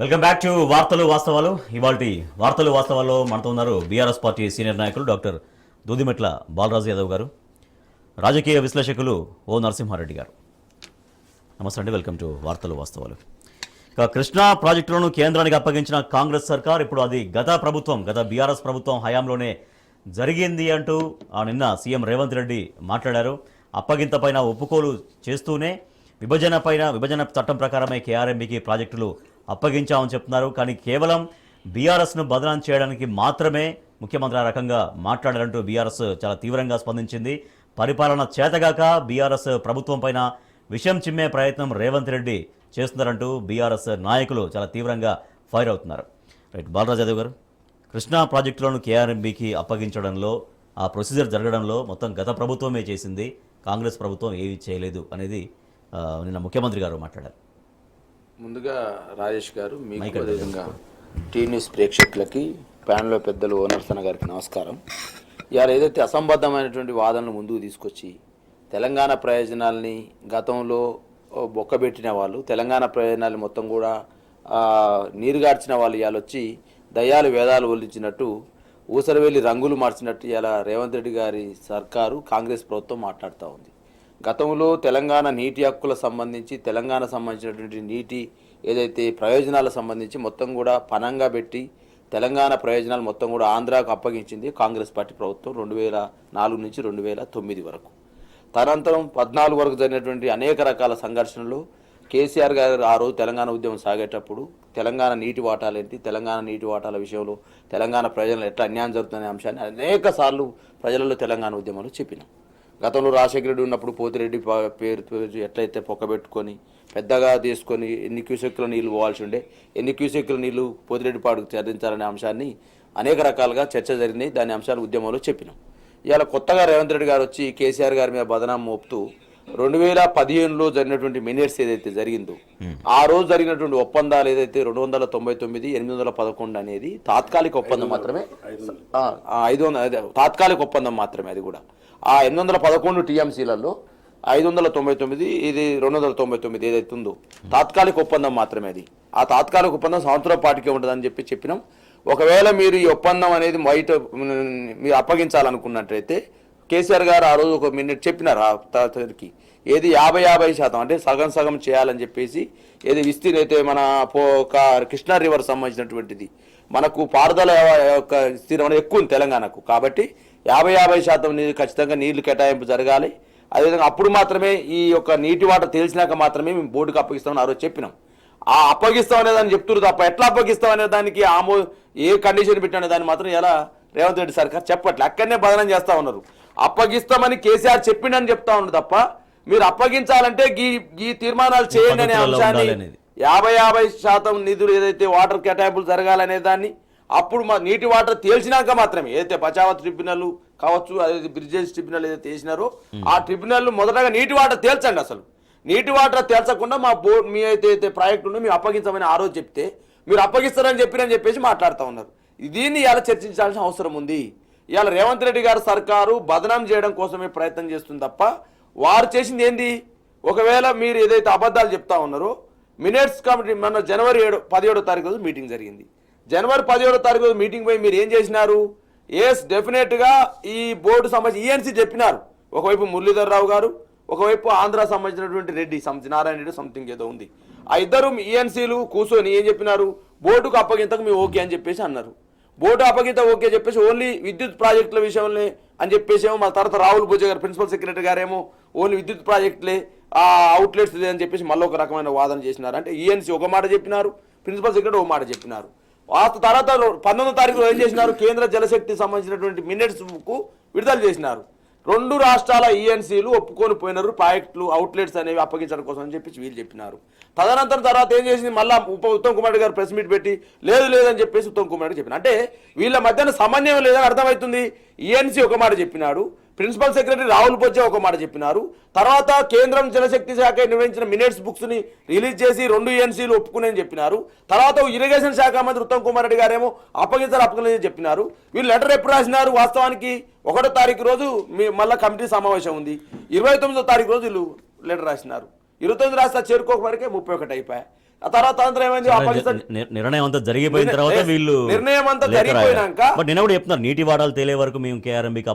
Welcome back to వార్తలు వాస్తవాలు. ఇవాల్టి వార్తలు వాస్తవాల్లో మనతో ఉన్నారు బీఆర్ఎస్ పార్టీ సీనియర్ నాయకులు డాక్టర్ దూదిమెట్ల బాలరాజు యాదవ్ గారు, రాజకీయ విశ్లేషకులు ఓ నరసింహారెడ్డి గారు. నమస్తే అండి, వెల్కమ్ టు వార్తలు వాస్తవాలు. ఇక కృష్ణా ప్రాజెక్టులను కేంద్రానికి అప్పగించిన కాంగ్రెస్ సర్కార్ ఇప్పుడు అది గత బీఆర్ఎస్ ప్రభుత్వం హయాంలోనే జరిగింది అంటూ నిన్న సీఎం రేవంత్ రెడ్డి మాట్లాడారు. అప్పగింత పైన ఒప్పుకోలు చేస్తూనే విభజన చట్టం ప్రకారమే కేఆర్ఎంబీకి ప్రాజెక్టులు అప్పగించామని చెప్తున్నారు. కానీ కేవలం బీఆర్ఎస్ను బదనాం చేయడానికి మాత్రమే ముఖ్యమంత్రి ఆ రకంగా మాట్లాడారంటూ బీఆర్ఎస్ చాలా తీవ్రంగా స్పందించింది. పరిపాలన చేతగాక బీఆర్ఎస్ ప్రభుత్వం పైన విషయం చిమ్మే ప్రయత్నం రేవంత్ రెడ్డి చేస్తున్నారంటూ బీఆర్ఎస్ నాయకులు చాలా తీవ్రంగా ఫైర్ అవుతున్నారు. రైట్, బాలరాజు యాదవ్ గారు, కృష్ణా ప్రాజెక్టులను కేఆర్ఎంబీకి అప్పగించడంలో ఆ ప్రొసీజర్ జరగడంలో మొత్తం గత ప్రభుత్వమే చేసింది, కాంగ్రెస్ ప్రభుత్వం ఏమీ చేయలేదు అనేది నిన్న ముఖ్యమంత్రి గారు మాట్లాడారు. ముందుగా రాజేష్ గారు, మీకు అదేవిధంగా టీ న్యూస్ ప్రేక్షకులకి, ప్యానెల్లో పెద్దలు ఓనర్స్ అన్న గారికి నమస్కారం. ఇవాళ ఏదైతే అసంబద్ధమైనటువంటి వాదనలు ముందుకు తీసుకొచ్చి తెలంగాణ ప్రయోజనాలని గతంలో బొక్కబెట్టిన వాళ్ళు, తెలంగాణ ప్రయోజనాలు మొత్తం కూడా నీరుగార్చిన వాళ్ళు ఇవాళ వచ్చి దయ్యాలు వేదాలు ఒలిచినట్టు, ఊసరవెల్లి రంగులు మార్చినట్టు ఇలా రేవంత్ రెడ్డి గారి సర్కారు, కాంగ్రెస్ ప్రభుత్వం మాట్లాడుతూ ఉంది. గతంలో తెలంగాణ నీటి హక్కుల సంబంధించి, తెలంగాణ సంబంధించినటువంటి నీటి ఏదైతే ప్రయోజనాలకు సంబంధించి మొత్తం కూడా పనంగా పెట్టి తెలంగాణ ప్రయోజనాలు మొత్తం కూడా ఆంధ్రాకు అప్పగించింది కాంగ్రెస్ పార్టీ ప్రభుత్వం 2004 నుంచి 2009 వరకు. తదనంతరం 14 వరకు జరిగినటువంటి అనేక రకాల సంఘర్షణలు కేసీఆర్ గారు ఆ రోజు తెలంగాణ ఉద్యమం సాగేటప్పుడు తెలంగాణ నీటి వాటాలేంటి, తెలంగాణ నీటి వాటాల విషయంలో తెలంగాణ ప్రజలు ఎట్లా అన్యాయం జరుగుతుందనే అంశాన్ని అనేక సార్లు ప్రజలలో తెలంగాణ ఉద్యమంలో చెప్పినాం. గతంలో రాజశేఖర రెడ్డి ఉన్నప్పుడు పోతిరెడ్డి పేరు ఎట్లయితే పొక్కబెట్టుకొని పెద్దగా తీసుకొని ఎన్ని క్యూసెక్కుల నీళ్లు పోవాల్సి ఉండే, ఎన్ని క్యూసెక్కుల నీళ్లు పోతిరెడ్డి పాడుకు చెల్లించాలనే అంశాన్ని అనేక రకాలుగా చర్చ జరిగినాయి. దాని అంశాలు ఉద్యమంలో చెప్పినాం. ఇవాళ కొత్తగా రేవంత్ రెడ్డి గారు వచ్చి కేసీఆర్ గారి మీద బదనాం మోపుతూ 2015లో జరిగినటువంటి మినిట్స్ ఏదైతే జరిగిందో ఆ రోజు జరిగినటువంటి ఒప్పందాలు ఏదైతే 299, 811 అనేది తాత్కాలిక ఒప్పందం మాత్రమే, 500 తాత్కాలిక ఒప్పందం మాత్రమే. అది కూడా ఆ 811 టీఎంసీలలో 599, ఇది 299 ఏదైతే ఉందో తాత్కాలిక ఒప్పందం మాత్రమే. అది ఆ తాత్కాలిక ఒప్పందం సంవత్సరం పాటికే ఉంటుందని చెప్పినాం. ఒకవేళ మీరు ఈ ఒప్పందం అనేది మీరు అప్పగించాలనుకున్నట్లయితే కేసీఆర్ గారు ఆ రోజు ఒక మినిట్ చెప్పినారు ఆ తాతకి, ఏది 50% అంటే సగం చేయాలని చెప్పేసి, ఏది విస్తీర్ణ అయితే మన కృష్ణా రివర్ సంబంధించినటువంటిది మనకు పారుదల యొక్క విస్తీర్ణం ఎక్కువ ఉంది తెలంగాణకు. కాబట్టి 50% నీళ్ళు ఖచ్చితంగా నీళ్లు కేటాయింపు జరగాలి. అదేవిధంగా అప్పుడు మాత్రమే ఈ యొక్క నీటి వాటర్ తేల్చినాక మాత్రమే మేము బోర్డుకు అప్పగిస్తామని ఆ రోజు చెప్పినాం. ఆ అప్పగిస్తాం అనే దాన్ని చెప్తున్నారు తప్ప ఎట్లా అప్పగిస్తాం అనే దానికి ఏ కండిషన్ పెట్టిన దాన్ని మాత్రం ఎలా రేవంత్ రెడ్డి సర్కార్ చెప్పట్లే. అక్కడనే బదనం చేస్తూ ఉన్నారు. అప్పగిస్తామని కేసీఆర్ చెప్పిండని చెప్తా ఉన్నారు తప్ప మీరు అప్పగించాలంటే ఈ తీర్మానాలు చేయండి అనే అంశాన్ని 50% నిధులు ఏదైతే వాటర్ కేటాయింపులు జరగాలనే దాన్ని అప్పుడు నీటి వాటర్ తేల్చినాక మాత్రమే, ఏదైతే బచావత్ ట్రిబ్యునల్ కావచ్చు, అదే బ్రిడ్జెస్ ట్రిబ్యునల్ ఏదైతే చేసినారో ఆ ట్రిబ్యునల్ మొదటగా నీటి వాటర్ తేల్చండి. అసలు నీటి వాటర్ తేల్చకుండా మీ అయితే ప్రాజెక్టు ఉందో మీరు అప్పగించమని ఆ రోజు చెప్తే మీరు అప్పగిస్తారని చెప్పేసి మాట్లాడుతూ ఉన్నారు. దీన్ని ఇలా చర్చించాల్సిన అవసరం ఉంది. ఇవాళ రేవంత్ రెడ్డి గారి సర్కారు బదనాం చేయడం కోసమే ప్రయత్నం చేస్తుంది తప్ప వారు చేసింది ఏంది? ఒకవేళ మీరు ఏదైతే అబద్ధాలు చెప్తా ఉన్నారో, మినిట్స్ కమిటీ మన జనవరి 17వ తారీఖు రోజు మీటింగ్ జరిగింది. జనవరి 17వ తారీఖు రోజు మీటింగ్ పోయి మీరు ఏం చేసినారు? డెఫినెట్గా ఈ బోర్డు సంబంధించి ఈఎన్సీ చెప్పినారు. ఒకవైపు మురళీధర్ రావు గారు, ఒకవైపు ఆంధ్ర సంబంధించినటువంటి రెడ్డి నారాయణ రెడ్డి సంథింగ్ ఏదో ఉంది. ఆ ఇద్దరు ఈఎన్సీలు కూర్చొని ఏం చెప్పినారు? బోర్డుకు అప్పగింతకు మేము ఓకే అని చెప్పేసి అన్నారు. బోర్డు అప్పగింత ఓకే చెప్పేసి ఓన్లీ విద్యుత్ ప్రాజెక్టుల విషయంలో అని చెప్పేసి ఏమో, మన తర్వాత రాహుల్ భుజ గారు ప్రిన్సిపల్ సెక్రటరీ గారేమో ఓన్లీ విద్యుత్ ప్రాజెక్టులే అవుట్లెట్స్ అని చెప్పేసి మళ్ళీ ఒక రకమైన వాదన చేసినారు. అంటే ఈఎన్సీ ఒక మాట చెప్పినారు, ప్రిన్సిపల్ సెక్రటరీ ఒక మాట చెప్పినారు. ఆ తర్వాత 19వ తారీఖులో ఏం చేసినారు? కేంద్ర జలశక్తికి సంబంధించినటువంటి మినిట్స్ కు విడుదల చేసినారు. 2 రాష్ట్రాల ఈఎన్సీలు ఒప్పుకొని పోయినారు ప్రాజెక్టులు అవుట్లెట్స్ అనేవి అప్పగించడం కోసం అని చెప్పేసి వీళ్ళు చెప్పినారు. తదనంతరం తర్వాత ఏం చేసింది? మళ్ళీ ఉత్తమ్ కుమార్ గారు ప్రెస్ మీట్ పెట్టి లేదని చెప్పేసి ఉత్తమ్ కుమార్ గారు చెప్పిన. అంటే వీళ్ళ మధ్యన సమన్వయం లేదని అర్థమవుతుంది. ఈఎన్సీ ఒక మాట చెప్పినాడు, ప్రిన్సిపల్ సెక్రటరీ రాహుల్ బొజ్జా ఒక మాట చెప్పినారు. తర్వాత కేంద్రం జలశక్తి శాఖ నిర్వహించిన మినిట్స్ బుక్స్ ని రిలీజ్ చేసి 2 ఈఎన్సీలు ఒప్పుకునేని చెప్పినారు. తర్వాత ఇరిగేషన్ శాఖ మంత్రి ఉత్తమ్ కుమార్ రెడ్డి గారేమో అప్పగించాలని చెప్పినారు. వీళ్ళు లెటర్ ఎప్పుడు రాసినారు? వాస్తవానికి 1వ తారీఖు రోజు మళ్ళీ కమిటీ సమావేశం ఉంది. 29వ తారీఖు రోజు వీళ్ళు లెటర్ రాసినారు. 29 రాస్తా చేరుకోక వరకే 31 అయిపోయాయి. ఆ తర్వాత సాయంత్రం ఏమైంది పాకిస్తాన్ నిర్ణయం అంతా జరిగిపోయిన తర్వాత వీళ్ళు నిర్ణయం అంతా జరిగిపోయినాక బట్ నిన్న కూడా చెప్తున్నారు నీటి వాడాలు తేలే వరకు మేము కేఆర్ఎంబీకి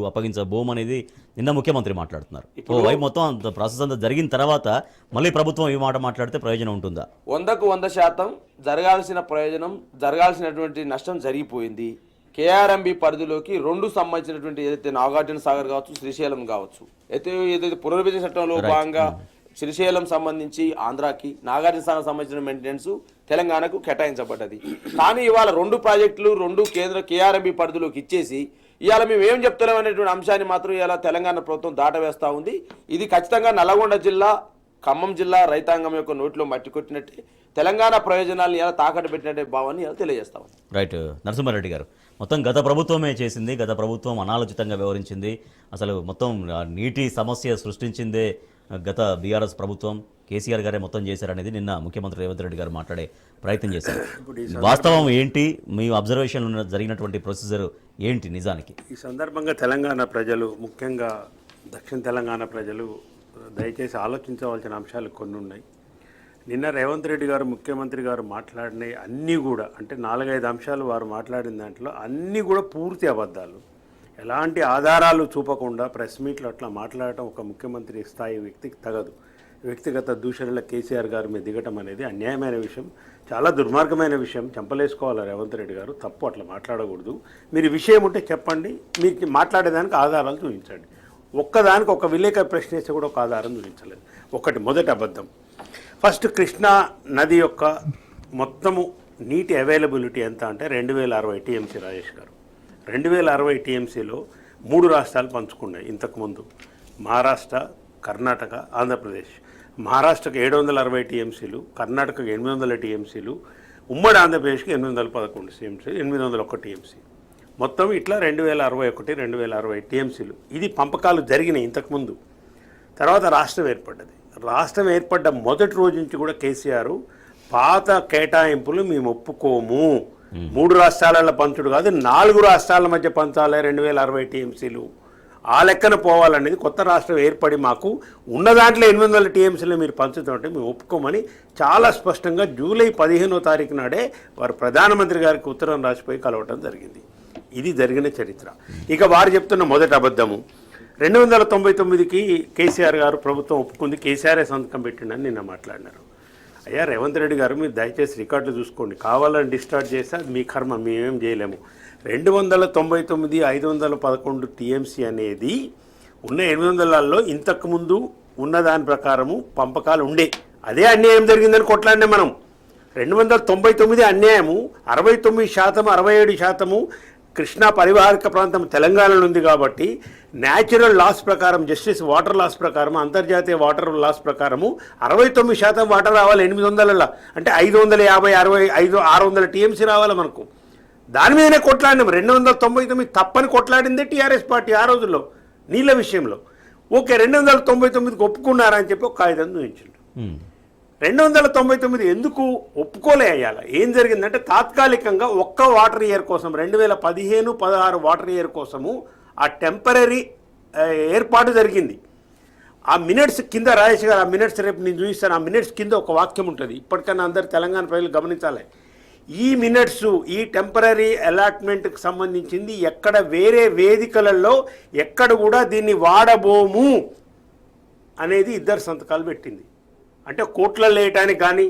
అప్పగించబోము అనేది నిన్న ముఖ్యమంత్రి మాట్లాడుతున్నారు. ఓ వైపు మొత్తం ప్రాసెస్ అంతా జరిగిన తర్వాత మళ్ళీ ప్రభుత్వం ఈ మాట మాట్లాడితే ప్రయోజనం ఉంటుందా? 100% జరగాల్సిన ప్రయోజనం జరగాల్సినటువంటి నష్టం జరిగిపోయింది. కేఆర్ఎంబీ పరిధిలోకి 2 సంబంధించినటువంటి ఏదైతే నాగార్జున సాగర్ కావచ్చు, శ్రీశైలం కావచ్చు, ఏదైతే పునర్విభజన చట్టంలో భాగంగా శ్రీశైలం సంబంధించి ఆంధ్రాకి, నాగార్జున సాగర్ సంబంధించిన మెయింటెనెన్స్ తెలంగాణకు కేటాయించబడ్డది. కానీ ఇవాళ 2 ప్రాజెక్టులు 2 కేంద్ర కేఆర్ఎంబీ పరిధిలోకి ఇచ్చేసి ఇవాళ మేము ఏం చెప్తలేం అనేటువంటి అంశాన్ని మాత్రం ఇవాళ తెలంగాణ ప్రభుత్వం దాటవేస్తూ ఉంది. ఇది ఖచ్చితంగా నల్లగొండ జిల్లా, ఖమ్మం జిల్లా రైతాంగం యొక్క నోట్లో మట్టి కొట్టినట్టే, తెలంగాణ ప్రయోజనాలను ఇలా తాకట్టు పెట్టినట్టే భావాన్ని ఇలా తెలియజేస్తాం. రైట్. నరసింహారెడ్డి గారు, మొత్తం గత ప్రభుత్వమే చేసింది, గత ప్రభుత్వం అనాలోచితంగా వ్యవహరించింది, అసలు మొత్తం నీటి సమస్య సృష్టించిందే గత బీఆర్ఎస్ ప్రభుత్వం, కేసీఆర్ గారే మొత్తం చేశారనేది నిన్న ముఖ్యమంత్రి రేవంత్ రెడ్డి గారు మాట్లాడే ప్రయత్నం చేశారు. వాస్తవం ఏంటి? మీ అబ్జర్వేషన్ జరిగినటువంటి ప్రొసీజర్ ఏంటి నిజానికి? ఈ సందర్భంగా తెలంగాణ ప్రజలు, ముఖ్యంగా దక్షిణ తెలంగాణ ప్రజలు దయచేసి ఆలోచించవలసిన అంశాలు కొన్ని ఉన్నాయి. నిన్న రేవంత్ రెడ్డి గారు ముఖ్యమంత్రి గారు మాట్లాడినవి అన్నీ కూడా, అంటే 4-5 అంశాలు వారు మాట్లాడిన దాంట్లో అన్నీ కూడా పూర్తి అబద్ధాలు. ఎలాంటి ఆధారాలు చూపకుండా ప్రెస్ మీట్లో అట్లా మాట్లాడటం ఒక ముఖ్యమంత్రి స్థాయి వ్యక్తికి తగదు. వ్యక్తిగత దూషణల కేసీఆర్ గారి మీద దిగటం అనేది అన్యాయమైన విషయం, చాలా దుర్మార్గమైన విషయం. చంపలేసుకోవాలి రేవంత్ రెడ్డి గారు, తప్పు, అట్లా మాట్లాడకూడదు. మీరు విషయం ఉంటే చెప్పండి, మీకు మాట్లాడేదానికి ఆధారాలు చూపించండి. ఒక్కదానికి ఒక విలేకరు ప్రశ్న వేస్తే కూడా ఒక ఆధారం చూపించలేదు. మొదటి అబద్ధం. ఫస్ట్, కృష్ణా నది యొక్క మొత్తము నీటి అవైలబిలిటీ ఎంత అంటే 2060 టీఎంసీ. రాజేష్ గారు, 2060 టీఎంసీలో 3 రాష్ట్రాలు పంచుకున్నాయి ఇంతకుముందు: మహారాష్ట్ర, కర్ణాటక, ఆంధ్రప్రదేశ్. మహారాష్ట్రకు 760 టీఎంసీలు, కర్ణాటకకు 800 టీఎంసీలు, ఉమ్మడి ఆంధ్రప్రదేశ్కి 811 టీఎంసీ, 801 టీఎంసీ. మొత్తం ఇట్లా 2061, 2060 టీఎంసీలు. ఇది పంపకాలు జరిగినాయి ఇంతకుముందు. తర్వాత రాష్ట్రం ఏర్పడ్డది. రాష్ట్రం ఏర్పడ్డ మొదటి రోజు నుంచి కూడా కేసీఆర్ పాత కేటాయింపులు మేము ఒప్పుకోము, 3 రాష్ట్రాల పంచుడు కాదు 4 రాష్ట్రాల మధ్య పంచాలి 2060 టీఎంసీలు, ఆ లెక్కన పోవాలనేది. కొత్త రాష్ట్రం ఏర్పడి మాకు ఉన్న దాంట్లో 800 టీఎంసీలు మీరు పంచుతుంటే మేము ఒప్పుకోమని చాలా స్పష్టంగా జూలై 15వ తారీఖు నాడే వారు ప్రధానమంత్రి గారికి ఉత్తరం రాసిపోయి కలవటం జరిగింది. ఇది జరిగిన చరిత్ర. ఇక వారు చెప్తున్న మొదటి అబద్ధము, 299కి కేసీఆర్ గారు ప్రభుత్వం ఒప్పుకుంది, కేసీఆర్ఏ సంతకం పెట్టిండని నిన్న మాట్లాడినారు. అయ్యా రేవంత్ రెడ్డి గారు, మీరు దయచేసి రికార్డులు చూసుకోండి. కావాలని డిస్టార్ట్ చేస్తే అది మీ కర్మ, మేమేం చేయలేము. 299, 511 టీఎంసీ అనేది ఉన్న 800లలో ఇంతకుముందు ఉన్న దాని ప్రకారము పంపకాలు ఉండే. అదే అన్యాయం జరిగిందని కొట్లాడినే మనం. 299 అన్యాయము, 69%, 67% కృష్ణా పరివాహక ప్రాంతం తెలంగాణలో ఉంది కాబట్టి న్యాచురల్ లాస్ ప్రకారం, జస్టిస్ వాటర్ లాస్ ప్రకారం, అంతర్జాతీయ వాటర్ లాస్ ప్రకారము 69% వాటర్ రావాలి 800లలో. అంటే 550, 65, 600 టీఎంసీ రావాలి మనకు. దాని మీదనే కొట్లాడినాం. 299 తప్పని కొట్లాడిందే టీఆర్ఎస్ పార్టీ ఆ రోజుల్లో నీళ్ళ విషయంలో. ఓకే, 299కి ఒప్పుకున్నారా అని చెప్పి ఒక కాగితం చూపించిండు. 299 ఎందుకు ఒప్పుకోలే అయ్యాల? ఏం జరిగిందంటే తాత్కాలికంగా ఒక్క వాటర్ ఇయర్ కోసం 2015-16 వాటర్ ఇయర్ కోసము ఆ టెంపరీ ఏర్పాటు జరిగింది. ఆ మినిట్స్ కింద రాజేష్ గారు, ఆ మినిట్స్ రేపు నేను చూపిస్తాను. ఆ మినిట్స్ కింద ఒక వాక్యం ఉంటుంది. ఇప్పటికన్నా అందరు తెలంగాణ ప్రజలు గమనించాలి. ఈ మినిట్స్, ఈ టెంపరీ అలాట్మెంట్కి సంబంధించింది ఎక్కడ వేరే వేదికలలో ఎక్కడ కూడా దీన్ని వాడబోము అనేది 2 సంతకాలు పెట్టింది. అంటే కోర్టులలో వేయటానికి కానీ,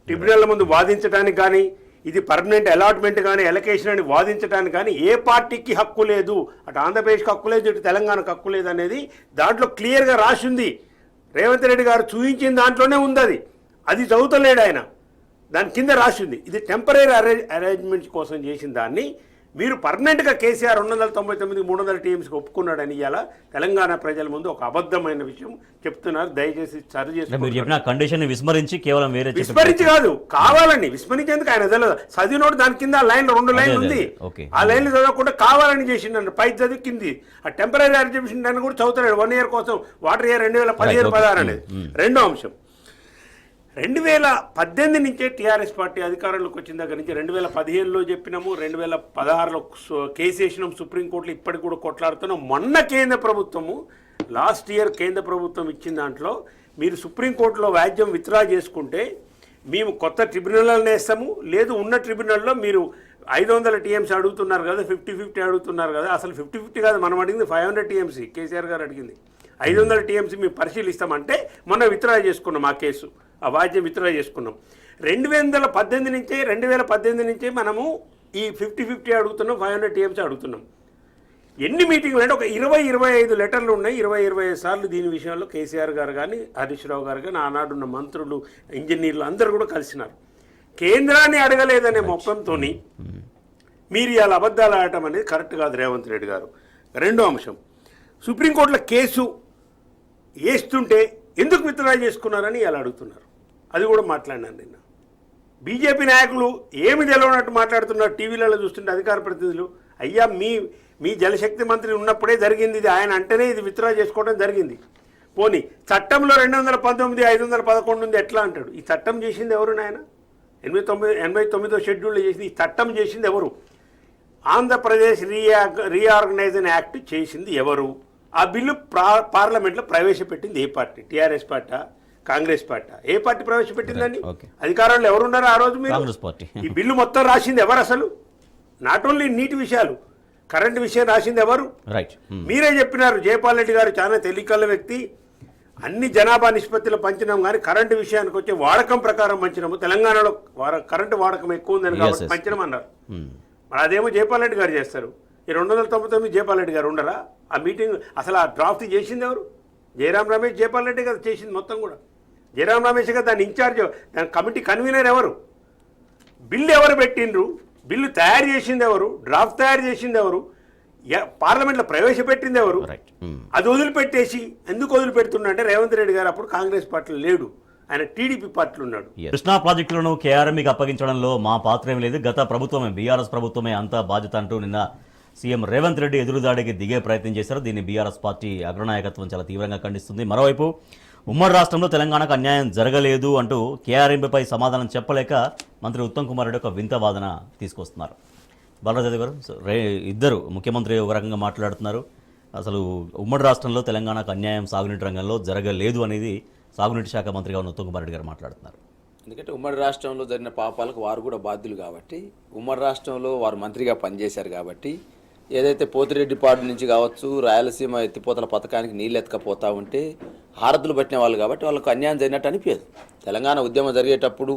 ట్రిబ్యునల్ ముందు వాదించడానికి కానీ, ఇది పర్మనెంట్ అలాట్మెంట్ కానీ, ఎలకేషన్ అని వాదించడానికి కానీ ఏ పార్టీకి హక్కు లేదు. అటు ఆంధ్రప్రదేశ్కి హక్కు లేదు, ఇటు తెలంగాణకు హక్కు లేదు అనేది దాంట్లో క్లియర్గా రాసి ఉంది. రేవంత్ రెడ్డి గారు చూపించిన దాంట్లోనే ఉంది. అది చదువుతలేడు ఆయన, దాని కింద రాసి ఉంది. ఇది టెంపరీ అరేంజ్మెంట్స్ కోసం చేసిన దాన్ని మీరు పర్మనెంట్గా కేసీఆర్ 299, 300 టీఎంసీకి ఒప్పుకున్నాడని ఇలా తెలంగాణ ప్రజల ముందు ఒక అబద్ధమైన విషయం చెప్తున్నారు. దయచేసి సరి కండిషన్ విస్మరించి కేవలం వేరే విస్మరించి కాదు, కావాలని విస్మరించేందుకు ఆయన తెలియదు. చదివినోడు దాని కింద లైన్లో 2 లైన్లు ఉంది. ఆ లైన్లు చదవకుండా కావాలని చేసిండు. పై చదివి కింది ఆ టెంపరీ అరేంజ్మెంట్ అని కూడా చదువుతున్నాడు. 1 ఇయర్ కోసం వాటర్ ఇయర్ 2015-16 అనేది. రెండో అంశం, 2018 నుంచే టీఆర్ఎస్ పార్టీ అధికారంలోకి వచ్చిన దగ్గర నుంచి 2015లో చెప్పినాము, 2016లో కేసు వేసినాం సుప్రీంకోర్టులో, ఇప్పటికి కూడా కొట్లాడుతున్నాం. మొన్న కేంద్ర ప్రభుత్వము, లాస్ట్ ఇయర్ కేంద్ర ప్రభుత్వం ఇచ్చిన దాంట్లో మీరు సుప్రీంకోర్టులో వ్యాజ్యం విత్డ్రా చేసుకుంటే మేము కొత్త ట్రిబ్యునల్ని వేస్తాము, లేదు ఉన్న ట్రిబ్యునల్లో మీరు 500 టీఎంసీ అడుగుతున్నారు కదా, 50-50 అడుగుతున్నారు కదా. అసలు 50-50 కాదు, మనం అడిగింది 500 టీఎంసీ. కేసీఆర్ గారు అడిగింది 500 టీఎంసీ మేము పరిశీలిస్తామంటే మొన్న విత్డ్రా చేసుకున్నాం ఆ కేసు, ఆ వాద్యం విత్డ్రా చేసుకున్నాం. 2018 నుంచే మనము ఈ 50-50 అడుగుతున్నాం, 500 టీఎంసీ అడుగుతున్నాం. ఎన్ని మీటింగ్లు అంటే ఒక 20-25 లెటర్లు ఉన్నాయి. 20-25 సార్లు దీని విషయంలో కేసీఆర్ గారు కానీ, హరీష్ రావు గారు కానీ, ఆనాడున్న మంత్రులు, ఇంజనీర్లు అందరూ కూడా కలిసినారు. కేంద్రాన్ని అడగలేదనే మొత్తంతో మీరు ఇలా అబద్ధాలు ఆడటం అనేది కరెక్ట్ కాదు రేవంత్ రెడ్డి గారు. రెండో అంశం, సుప్రీంకోర్టులో కేసు వేస్తుంటే ఎందుకు విత్డ్రా చేసుకున్నారని ఇలా అడుగుతున్నారు. అది కూడా మాట్లాడినాను నిన్న. బీజేపీ నాయకులు ఏమి తెలవనట్టు మాట్లాడుతున్నారు. టీవీలలో చూస్తుంటే అధికార ప్రతినిధులు, అయ్యా మీ జలశక్తి మంత్రి ఉన్నప్పుడే జరిగింది ఇది, ఆయన అంటేనే ఇది విత్డ్రా చేసుకోవడం జరిగింది. పోనీ చట్టంలో 219, 511 ఉంది ఎట్లా అంటాడు? ఈ చట్టం చేసింది ఎవరు నాయన? 89వ షెడ్యూల్లో చేసింది ఈ చట్టం చేసింది ఎవరు? ఆంధ్రప్రదేశ్ రీఆర్గనైజేషన్ యాక్ట్ చేసింది ఎవరు? ఆ బిల్లు పార్లమెంట్లో ప్రవేశపెట్టింది ఏ party? TRS party, Congress party? ఏ పార్టీ ప్రవేశపెట్టిందని? అధికారంలో ఎవరున్నారు ఆ రోజు? మీరు. ఈ బిల్లు మొత్తం రాసింది ఎవరు అసలు? నాట్ ఓన్లీ నీటి విషయాలు, కరెంట్ విషయం రాసింది ఎవరు? మీరే చెప్పినారు. జయపాల్ రెడ్డి గారు చాలా తెలివికల్ల వ్యక్తి. అన్ని జనాభా నిష్పత్తిలో పంచినాం కానీ కరెంటు విషయానికి వచ్చే వాడకం ప్రకారం పంచినాము. తెలంగాణలో కరెంటు వాడకం ఎక్కువ ఉందని కాబట్టి పంచడం అన్నారు. మరి అదేమో జయపాల్ రెడ్డి గారు చేస్తారు. ఈ 299 జయపాల్ రెడ్డి గారు ఉండరా? ఆ మీటింగ్ అసలు ఆ డ్రాఫ్ట్ చేసింది ఎవరు? జయరాం రమేష్, జయపాల్ రెడ్డి గారు చేసింది మొత్తం కూడా. జయరాం రమేష్ గారు దాని ఇన్ఛార్జ్, దాని కమిటీ కన్వీనర్ ఎవరు? బిల్లు ఎవరు పెట్టిండ్రు? బిల్లు తయారు చేసింది ఎవరు? డ్రాఫ్ట్ తయారు చేసింది ఎవరు? పార్లమెంట్లో ప్రవేశపెట్టింది ఎవరు? అది వదిలిపెట్టేసి ఎందుకు వదిలిపెడుతున్నా రేవంత్ రెడ్డి గారు అప్పుడు కాంగ్రెస్ పార్టీలో లేడు, ఆయన టీడీపీ పార్టీలో ఉన్నాడు. కృష్ణా ప్రాజెక్టులను కేఆర్ఎంకి అప్పగించడంలో మా పాత్ర ఏం లేదు, గత ప్రభుత్వమే, బీఆర్ఎస్ ప్రభుత్వమే అంతా బాధ్యత అంటూ నిన్న సీఎం రేవంత్ రెడ్డి ఎదురుదాడికి దిగే ప్రయత్నం చేశారు. దీన్ని బీఆర్ఎస్ పార్టీ అగ్రనాయకత్వం చాలా తీవ్రంగా ఖండిస్తుంది. మరోవైపు ఉమ్మడి రాష్ట్రంలో తెలంగాణకు అన్యాయం జరగలేదు అంటూ కేఆర్ఎంపీపై సమాధానం చెప్పలేక మంత్రి ఉత్తమ్ కుమార్ రెడ్డి ఒక వింత వాదన తీసుకొస్తున్నారు. బాలరాజు గారు, ఇద్దరు ముఖ్యమంత్రి ఒక రకంగా మాట్లాడుతున్నారు. అసలు ఉమ్మడి రాష్ట్రంలో తెలంగాణకు అన్యాయం సాగునీటి రంగంలో జరగలేదు అనేది సాగునీటి శాఖ మంత్రిగా ఉన్న ఉత్తమ్ కుమార్ రెడ్డి గారు మాట్లాడుతున్నారు. ఎందుకంటే ఉమ్మడి రాష్ట్రంలో జరిగిన పాపాలకు వారు కూడా బాధ్యులు కాబట్టి, ఉమ్మడి రాష్ట్రంలో వారు మంత్రిగా పనిచేశారు కాబట్టి, ఏదైతే పోతిరెడ్డిపాడు నుంచి కావచ్చు, రాయలసీమ ఎత్తిపోతల పథకానికి నీళ్ళు ఎత్తకపోతా ఉంటే హారతులు పట్టిన వాళ్ళు కాబట్టి వాళ్ళకు అన్యాయం జరిగినట్టు అనిపించదు. తెలంగాణ ఉద్యమం జరిగేటప్పుడు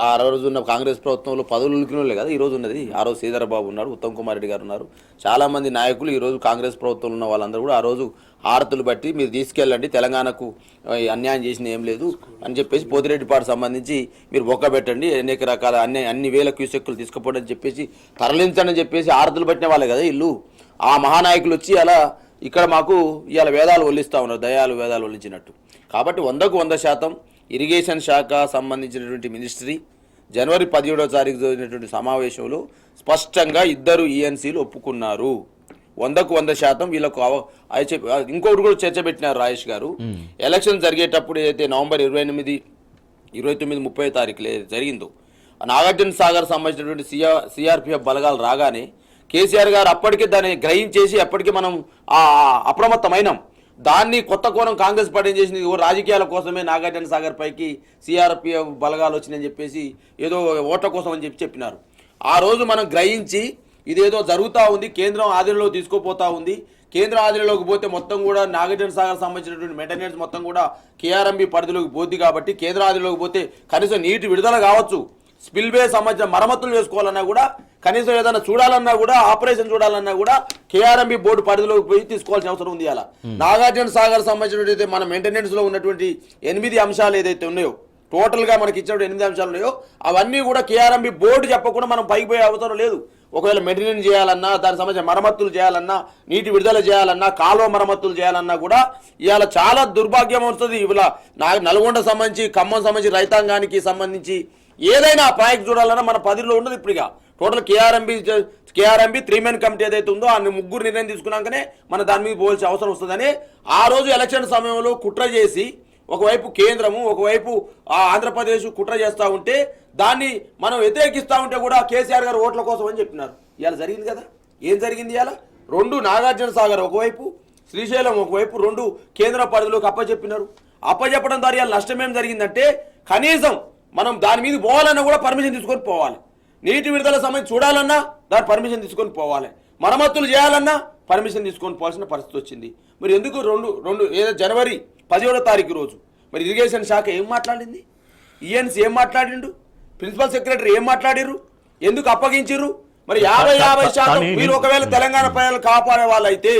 ఆ రోజు ఉన్న కాంగ్రెస్ ప్రభుత్వంలో పదవులు ఉలికినోళ్ళే కదా ఈరోజు ఉన్నది. ఆ రోజు శ్రీధరబాబు ఉన్నారు, ఉత్తమ్ కుమార్ రెడ్డి గారు ఉన్నారు, చాలామంది నాయకులు ఈరోజు కాంగ్రెస్ ప్రభుత్వంలో ఉన్న వాళ్ళందరూ కూడా ఆ రోజు హారతులు బట్టి మీరు తీసుకెళ్ళండి, తెలంగాణకు అన్యాయం చేసిన ఏం లేదు అని చెప్పేసి పోతిరెడ్డిపాటు సంబంధించి మీరు బొక్క పెట్టండి, అనేక రకాల అన్ని వేల క్యూసెక్కులు తీసుకుపోండి అని చెప్పేసి తరలించని చెప్పేసి హారతులు పట్టిన వాళ్ళే కదా ఇల్లు. ఆ మహానాయకులు వచ్చి అలా ఇక్కడ మాకు ఇవాళ వేదాలు వల్లిస్తూ ఉన్నారు, దయాలు వేదాలు వల్లించినట్టు. కాబట్టి 100% ఇరిగేషన్ శాఖ సంబంధించినటువంటి మినిస్ట్రీ జనవరి 17వ తారీఖు జరిగినటువంటి సమావేశంలో స్పష్టంగా ఇద్దరు ఈఎన్సీలు ఒప్పుకున్నారు. 100% వీళ్ళకు ఇంకొకటి కూడా చర్చ పెట్టినారు రాజేష్ గారు. ఎలక్షన్ జరిగేటప్పుడు ఏదైతే నవంబర్ 29, 30 తారీఖులు జరిగిందో నాగార్జున సాగర్ సంబంధించినటువంటి సిఆర్పిఎఫ్ బలగాలు రాగానే కేసీఆర్ గారు అప్పటికే దాన్ని గ్రహించేసి అప్పటికే మనం అప్రమత్తమైనాం. దాన్ని కొత్త కోణం కాంగ్రెస్ పార్టీ ఏం చేసింది, రాజకీయాల కోసమే నాగార్జున సాగర్ పైకి సిఆర్పిఎఫ్ బలగాలు వచ్చినాయని చెప్పేసి ఏదో ఓట్ల కోసం అని చెప్పినారు. ఆ రోజు మనం గ్రహించి ఇదేదో జరుగుతూ ఉంది, కేంద్రం ఆధీనంలో తీసుకోపోతా ఉంది, కేంద్ర ఆధీనంలోకి పోతే మొత్తం కూడా నాగార్జున సాగర్ సంబంధించినటువంటి మెయింటెనెన్స్ మొత్తం కూడా కేఆర్ఎంబీ పరిధిలోకి పోద్ది కాబట్టి కేంద్ర ఆధీనంలోకి పోతే కనీసం నీటి విడుదల కావచ్చు, స్పిల్వే సంబంధించిన మరమ్మతులు చేసుకోవాలన్నా కూడా, కనీసం ఏదైనా చూడాలన్నా కూడా, ఆపరేషన్ చూడాలన్నా కూడా కేఆర్ఎంబీ బోర్డు పరిధిలోకి పోయి తీసుకోవాల్సిన అవసరం ఉంది. అలా నాగార్జున సాగర్ సంబంధించినటువంటి మన మెయింటెనెన్స్ లో ఉన్నటువంటి 8 అంశాలు ఏదైతే ఉన్నాయో, టోటల్ గా మనకి ఇచ్చినటువంటి 8 అంశాలు ఉన్నాయో అవన్నీ కూడా కేఆర్ఎంబీ బోర్డు చెప్పకుండా మనం పైకి పోయే అవసరం లేదు. ఒకవేళ మెయింటెనెన్స్ చేయాలన్నా, దానికి సంబంధించిన మరమ్మతులు చేయాలన్నా, నీటి విడుదల చేయాలన్నా, కాలువ మరమ్మతులు చేయాలన్నా కూడా ఇవాళ చాలా దుర్భాగ్యం వస్తుంది. ఇవాళ నల్గొండ సంబంధించి, ఖమ్మం సంబంధించి, రైతాంగానికి సంబంధించి ఏదైనా ప్రాజెక్ట్ చూడాలన్నా మన పరిధిలో ఉండదు. ఇప్పుడుగా టోటల్ కేఆర్ఎంబీ 3-man కమిటీ ఏదైతే ఉందో ఆ 3 నిర్ణయం తీసుకున్నాకనే మన దాని మీద పోవాల్సిన అవసరం వస్తుందని ఆ రోజు ఎలక్షన్ సమయంలో కుట్ర చేసి ఒకవైపు కేంద్రము, ఒకవైపు ఆంధ్రప్రదేశ్ కుట్ర చేస్తూ ఉంటే దాన్ని మనం వ్యతిరేకిస్తూ ఉంటే కూడా కేసీఆర్ గారు ఓట్ల కోసం అని చెప్పినారు. ఇవాళ జరిగింది కదా, ఏం జరిగింది? ఇవాళ 2 నాగార్జున సాగర్ ఒకవైపు, శ్రీశైలం ఒకవైపు 2 కేంద్ర పరిధిలోకి అప్పచెప్పినారు. అప్పచెప్పడం ద్వారా ఇవాళ నష్టం ఏం జరిగిందంటే కనీసం మనం దాని మీద పోవాలన్నా కూడా పర్మిషన్ తీసుకొని పోవాలి. నీటి విడుదల సమయం చూడాలన్నా దాని పర్మిషన్ తీసుకొని పోవాలి. మరమ్మతులు చేయాలన్నా పర్మిషన్ తీసుకొని పోవాల్సిన పరిస్థితి వచ్చింది. మరి ఎందుకు రెండు ఏదో జనవరి 17వ తారీఖు రోజు మరి ఇరిగేషన్ శాఖ ఏం మాట్లాడింది, ఈఎన్సీ ఏం మాట్లాడిండు, ప్రిన్సిపల్ సెక్రటరీ ఏం మాట్లాడిర్రు, ఎందుకు అప్పగించిర్రు? మరి 50% మీరు ఒకవేళ తెలంగాణ ప్రజలు కాపాడే వాళ్ళైతే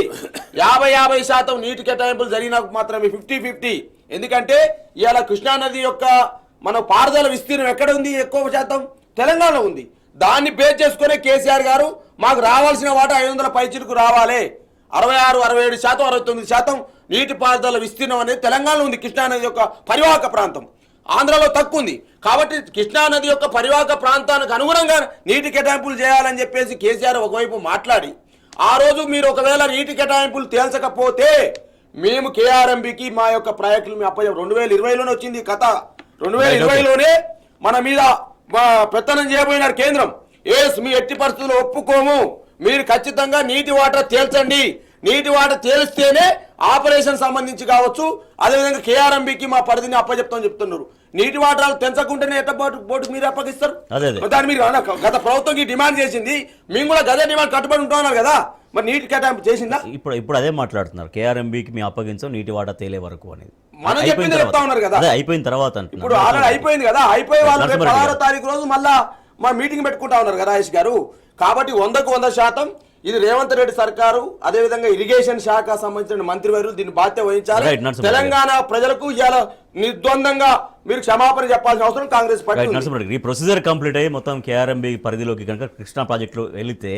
50% నీటి కేటాయింపులు జరిగినా మాత్రమే 50-50. ఎందుకంటే ఇవాళ కృష్ణానది యొక్క మన పారుదల విస్తీర్ణం ఎక్కడ ఉంది? ఎక్కువ శాతం తెలంగాణలో ఉంది. దాన్ని బేస్ చేసుకునే కేసీఆర్ గారు మాకు రావాల్సిన వాటా 500 పైచిలకు రావాలి, 66, 67%, 69% నీటి పారుదల విస్తీర్ణం అనేది తెలంగాణలో ఉంది. కృష్ణానది యొక్క పరివాహక ప్రాంతం ఆంధ్రలో తక్కువ ఉంది. కాబట్టి కృష్ణానది యొక్క పరివాహక ప్రాంతానికి అనుగుణంగా నీటి కేటాయింపులు చేయాలని చెప్పేసి కేసీఆర్ ఒకవైపు మాట్లాడి, ఆ రోజు మీరు ఒకవేళ నీటి కేటాయింపులు తేల్చకపోతే మేము కేఆర్ఎంబికి మా యొక్క ప్రాజెక్టులు మీ అప్పయ్య 2020లోనే వచ్చింది కథ. 2020లోనే మన మీద పెత్తనం చేయబోయినారు కేంద్రం. మీ ఎట్టి పరిస్థితుల్లో ఒప్పుకోము, మీరు ఖచ్చితంగా నీటి వాటర్ తేల్చండి, నీటి వాటర్ తేలిస్తేనే ఆపరేషన్ సంబంధించి కావచ్చు, అదేవిధంగా కేఆర్ఎంబికి మా పరిధిని అప్పచెప్తామని చెప్తున్నారు. నీటి వాటరాలు తెంచకుంటేనే ఎట్ట బోర్డుకు మీరు అప్పగిస్తారు? దాన్ని మీరు గత ప్రభుత్వం డిమాండ్ చేసింది, మేము కూడా గదే డిమాండ్ కట్టుబడి ఉంటున్నారు కదా, మరి నీటి కేటాయింపు చేసిందా? ఇప్పుడు అదే మాట్లాడుతున్నారు, కేఆర్ఎంబికి మేము అప్పగించాం నీటి వాటర్ తేలే వరకు అనేది. మనం చెప్పింది చెప్తా ఉన్నారు కదా, అయిపోయిన తర్వాత ఇప్పుడు ఆల్రెడీ అయిపోయింది కదా, అయిపోయి వాళ్ళు 16వ తారీఖు రోజు మళ్ళా మా మీటింగ్ పెట్టుకుంటా ఉన్నారు కదా రాజేష్ గారు. కాబట్టి 100% ఇది రేవంత్ రెడ్డి సర్కారు, అదేవిధంగా ఇరిగేషన్ శాఖ సంబంధించిన మంత్రివర్యులు దీన్ని బాధ్యత వహించాలి. తెలంగాణ ప్రజలకు ఇవాళ నిర్ద్వందంగా మీరు క్షమాపణ చెప్పాల్సిన అవసరం కాంగ్రెస్ పార్టీ. ఈ ప్రొసీజర్ కంప్లీట్ అయ్యి మొత్తం కేఆర్ఎంబి పరిధిలోకి కనుక కృష్ణా ప్రాజెక్టులో వెళితే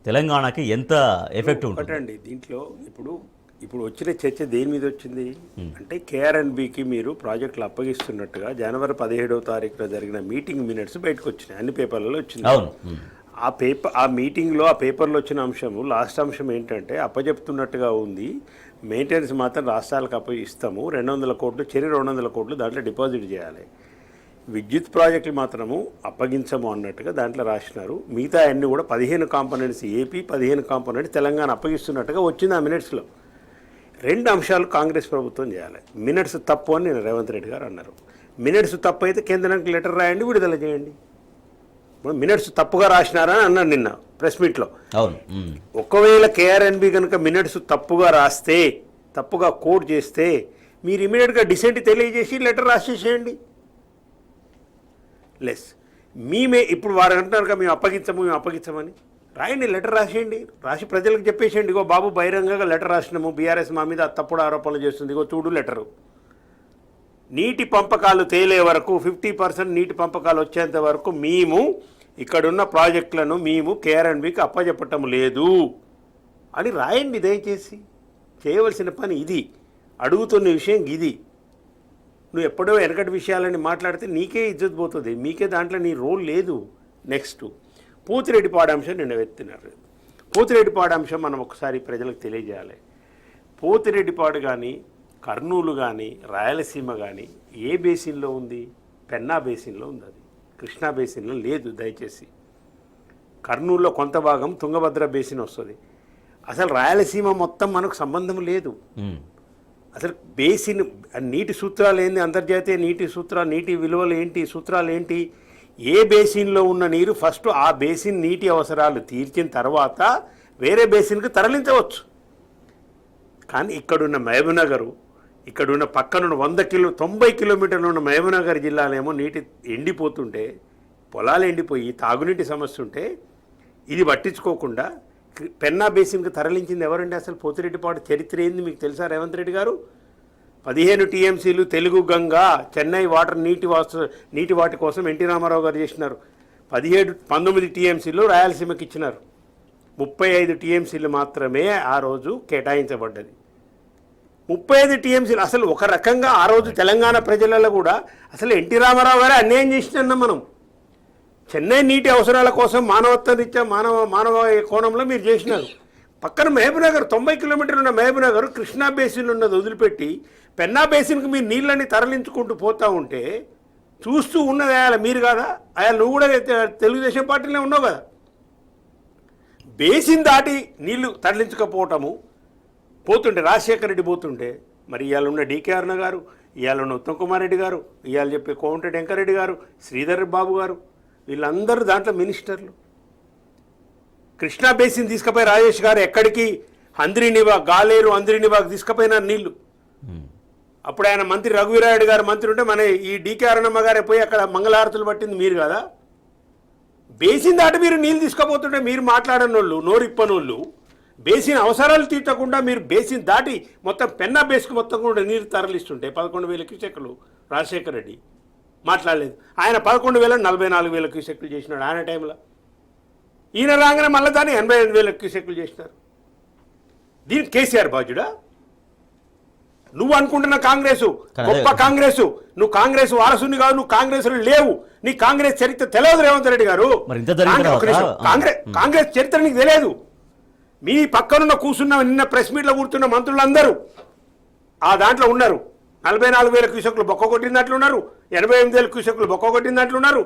తెలంగాణకి ఎంత ఎఫెక్ట్ ఉంటుంది? దీంట్లో ఇప్పుడు వచ్చిన చర్చ దేని మీద వచ్చింది అంటే, కేఆర్ఎన్బికి మీరు ప్రాజెక్టులు అప్పగిస్తున్నట్టుగా జనవరి 17వ తారీఖున జరిగిన మీటింగ్ మినిట్స్ బయటకు వచ్చినాయి, అన్ని పేపర్లలో వచ్చింది. ఆ మీటింగ్లో ఆ పేపర్లో వచ్చిన అంశము లాస్ట్ అంశం ఏంటంటే, అప్పచెప్తున్నట్టుగా ఉంది, మెయింటెనెన్స్ మాత్రం రాష్ట్రాలకు అప్పగిస్తాము, 200 కోట్లు 200 కోట్లు దాంట్లో డిపాజిట్ చేయాలి, విద్యుత్ ప్రాజెక్టులు మాత్రము అప్పగించము అన్నట్టుగా దాంట్లో రాసినారు. మిగతా అన్నీ కూడా 15 కాంపోనెంట్స్ ఏపీ, 15 కాంపోనెంట్స్ తెలంగాణ అప్పగిస్తున్నట్టుగా వచ్చింది. ఆ మినిట్స్లో 2 అంశాలు కాంగ్రెస్ ప్రభుత్వం చేయాలి. మినిట్స్ తప్పు అని నేను రేవంత్ రెడ్డి గారు అన్నారు. మినిట్స్ తప్పు అయితే కేంద్రానికి లెటర్ రాయండి, విడుదల చేయండి. మినిట్స్ తప్పుగా రాసినారని అన్నాను నిన్న ప్రెస్ మీట్లో. ఒకవేళ కేఆర్ఎన్బి కనుక మినిట్స్ తప్పుగా రాస్తే, తప్పుగా కోడ్ చేస్తే, మీరు ఇమీడియట్గా డిసెంట్ తెలియజేసి లెటర్ రాసేసేయండి. లెస్ మేమే ఇప్పుడు వారు అంటున్నారు కదా, మేము అప్పగించమని రాయండి, లెటర్ రాసేయండి, రాసి ప్రజలకు చెప్పేసేయండి, ఇగో బాబు బహిరంగంగా లెటర్ రాసినాము, బీఆర్ఎస్ మా మీద తప్పుడు ఆరోపణలు చేస్తుంది, ఇగో చూడు లెటరు. నీటి పంపకాలు తేలే వరకు 50% నీటి పంపకాలు వచ్చేంత వరకు మేము ఇక్కడున్న ప్రాజెక్టులను మేము కేఆర్ఎన్బికి అప్పచెప్పటం లేదు అని రాయండి. దయచేసి చేయవలసిన పని ఇది, అడుగుతున్న విషయం ఇది. నువ్వు ఎప్పుడో వెనకటి విషయాలని మాట్లాడితే నీకే ఇజ్జత్ పోతుంది, మీకే దాంట్లో నీ రోల్ లేదు. నెక్స్ట్ పోతిరెడ్డిపాడు అంశం నిన్న ఎత్తినారు. పోతిరెడ్డిపాడు అంశం మనం ఒకసారి ప్రజలకు తెలియజేయాలి. పోతిరెడ్డిపాడు కానీ, కర్నూలు కానీ, రాయలసీమ కానీ ఏ బేసిన్లో ఉంది? పెన్నా బేసిన్లో ఉంది. అది కృష్ణా బేసిన్లో లేదు. దయచేసి కర్నూలులో కొంత భాగం తుంగభద్ర బేసిన్ వస్తుంది. అసలు రాయలసీమ మొత్తం మనకు సంబంధం లేదు. అసలు బేసిన్ నీటి సూత్రాలు ఏంటి, అంతర్జాతీయ నీటి సూత్రాలు, నీటి విలువలు ఏంటి, సూత్రాలు ఏంటి, ఏ బేసిన్లో ఉన్న నీరు ఫస్ట్ ఆ బేసిన్ నీటి అవసరాలు తీర్చిన తర్వాత వేరే బేసిన్కి తరలించవచ్చు. కానీ ఇక్కడున్న మహబూబ్నగర్, ఇక్కడున్న పక్కనున్న 90 కిలోమీటర్లు ఉన్న మహబూబ్నగర్ జిల్లాలేమో నీటి ఎండిపోతుంటే, పొలాలు ఎండిపోయి తాగునీటి సమస్య ఉంటే ఇది పట్టించుకోకుండా పెన్నా బేసిన్కి తరలించింది ఎవరండి? అసలు పోతిరెడ్డిపాడు చరిత్ర ఏంది మీకు తెలుసా రేవంత్ రెడ్డి గారు? 15 టీఎంసీలు తెలుగు గంగా, చెన్నై వాటర్ నీటి వాటి కోసం ఎన్టీ రామారావు గారు చేసినారు. 19 టీఎంసీలు రాయలసీమకి ఇచ్చినారు. 35 టీఎంసీలు మాత్రమే ఆ రోజు కేటాయించబడ్డది. 35 టీఎంసీలు అసలు ఒక రకంగా ఆ రోజు తెలంగాణ ప్రజలలో కూడా అసలు ఎన్టీ రామారావు గారే అన్యాయం చేసినాం మనం. చెన్నై నీటి అవసరాల కోసం మానవత్వ రీత్యా మానవ కోణంలో మీరు చేసినారు. పక్కన మహబూబ్నగర్ 90 కిలోమీటర్లు ఉన్న మహబూబ్నగర్ కృష్ణా బేసిన్ ఉన్నది వదిలిపెట్టి పెన్నా బేసిన్కి మీరు నీళ్ళని తరలించుకుంటూ పోతూ ఉంటే చూస్తూ ఉన్నది అయాల మీరు కాదా? అయాల నువ్వు కూడా తెలుగుదేశం పార్టీలో ఉన్నావు కదా. బేసిన్ దాటి నీళ్లు తరలించకపోవటము పోతుంటే, రాజశేఖర రెడ్డి పోతుంటే, మరి ఇవాళ ఉన్న డీకే అరుణ గారు ఇవాళ ఉన్న ఉత్తమ్ కుమార్ రెడ్డి గారు, ఇవాళ చెప్పే కోమటిరెడ్డి వెంకరెడ్డి గారు, శ్రీధర్ బాబు గారు, వీళ్ళందరూ దాంట్లో మినిస్టర్లు. కృష్ణా బేసిన్ తీసుకుపోయి రాజేష్ గారు ఎక్కడికి గాలేరు అంద్రినివాగ్ తీసుకుపోయినారు నీళ్లు. అప్పుడు ఆయన మంత్రి రఘువీరాయుడు గారు మంత్రి ఉంటే మన ఈ డీకే అరుణమ్మ గారే పోయి అక్కడ మంగళారతులు పట్టింది మీరు కదా. బేసిన్ దాటి మీరు నీళ్ళు తీసుకుపోతుంటే మీరు మాట్లాడని వాళ్ళు, నోరిప్పనోళ్ళు, బేసిన్ అవసరాలు తీర్చకుండా మీరు బేసిన్ దాటి మొత్తం పెన్నా బేస్కి మొత్తం కూడా నీరు తరలిస్తుంటే 11,000 క్యూసెక్లు రాజశేఖర రెడ్డి మాట్లాడలేదు. ఆయన 11,044,000 క్యూసెక్లు చేసినాడు ఆయన టైంలో. ఈయన రాగానే మళ్ళీ దాన్ని 88,000 క్యూసెక్లు చేసినారు. దీనికి కేసీఆర్ బాధ్యుడా? నువ్వు అనుకుంటున్న కాంగ్రెసు గొప్ప కాంగ్రెసు, నువ్వు కాంగ్రెస్ వారసుని కాదు, నువ్వు కాంగ్రెస్ లేవు, నీ కాంగ్రెస్ చరిత్ర తెలియదు రేవంత్ రెడ్డి గారు. కాంగ్రెస్ చరిత్ర నీకు తెలియదు. మీ పక్కనున్న కూర్చున్న నిన్న ప్రెస్ మీట్లో కూర్చున్న మంత్రులందరూ ఆ దాంట్లో ఉన్నారు. 44,000 క్యూసెక్లు బొక్క కొట్టినట్లున్నారు, 88,000 క్యూసెక్లు బొక్క కొట్టినట్లున్నారు.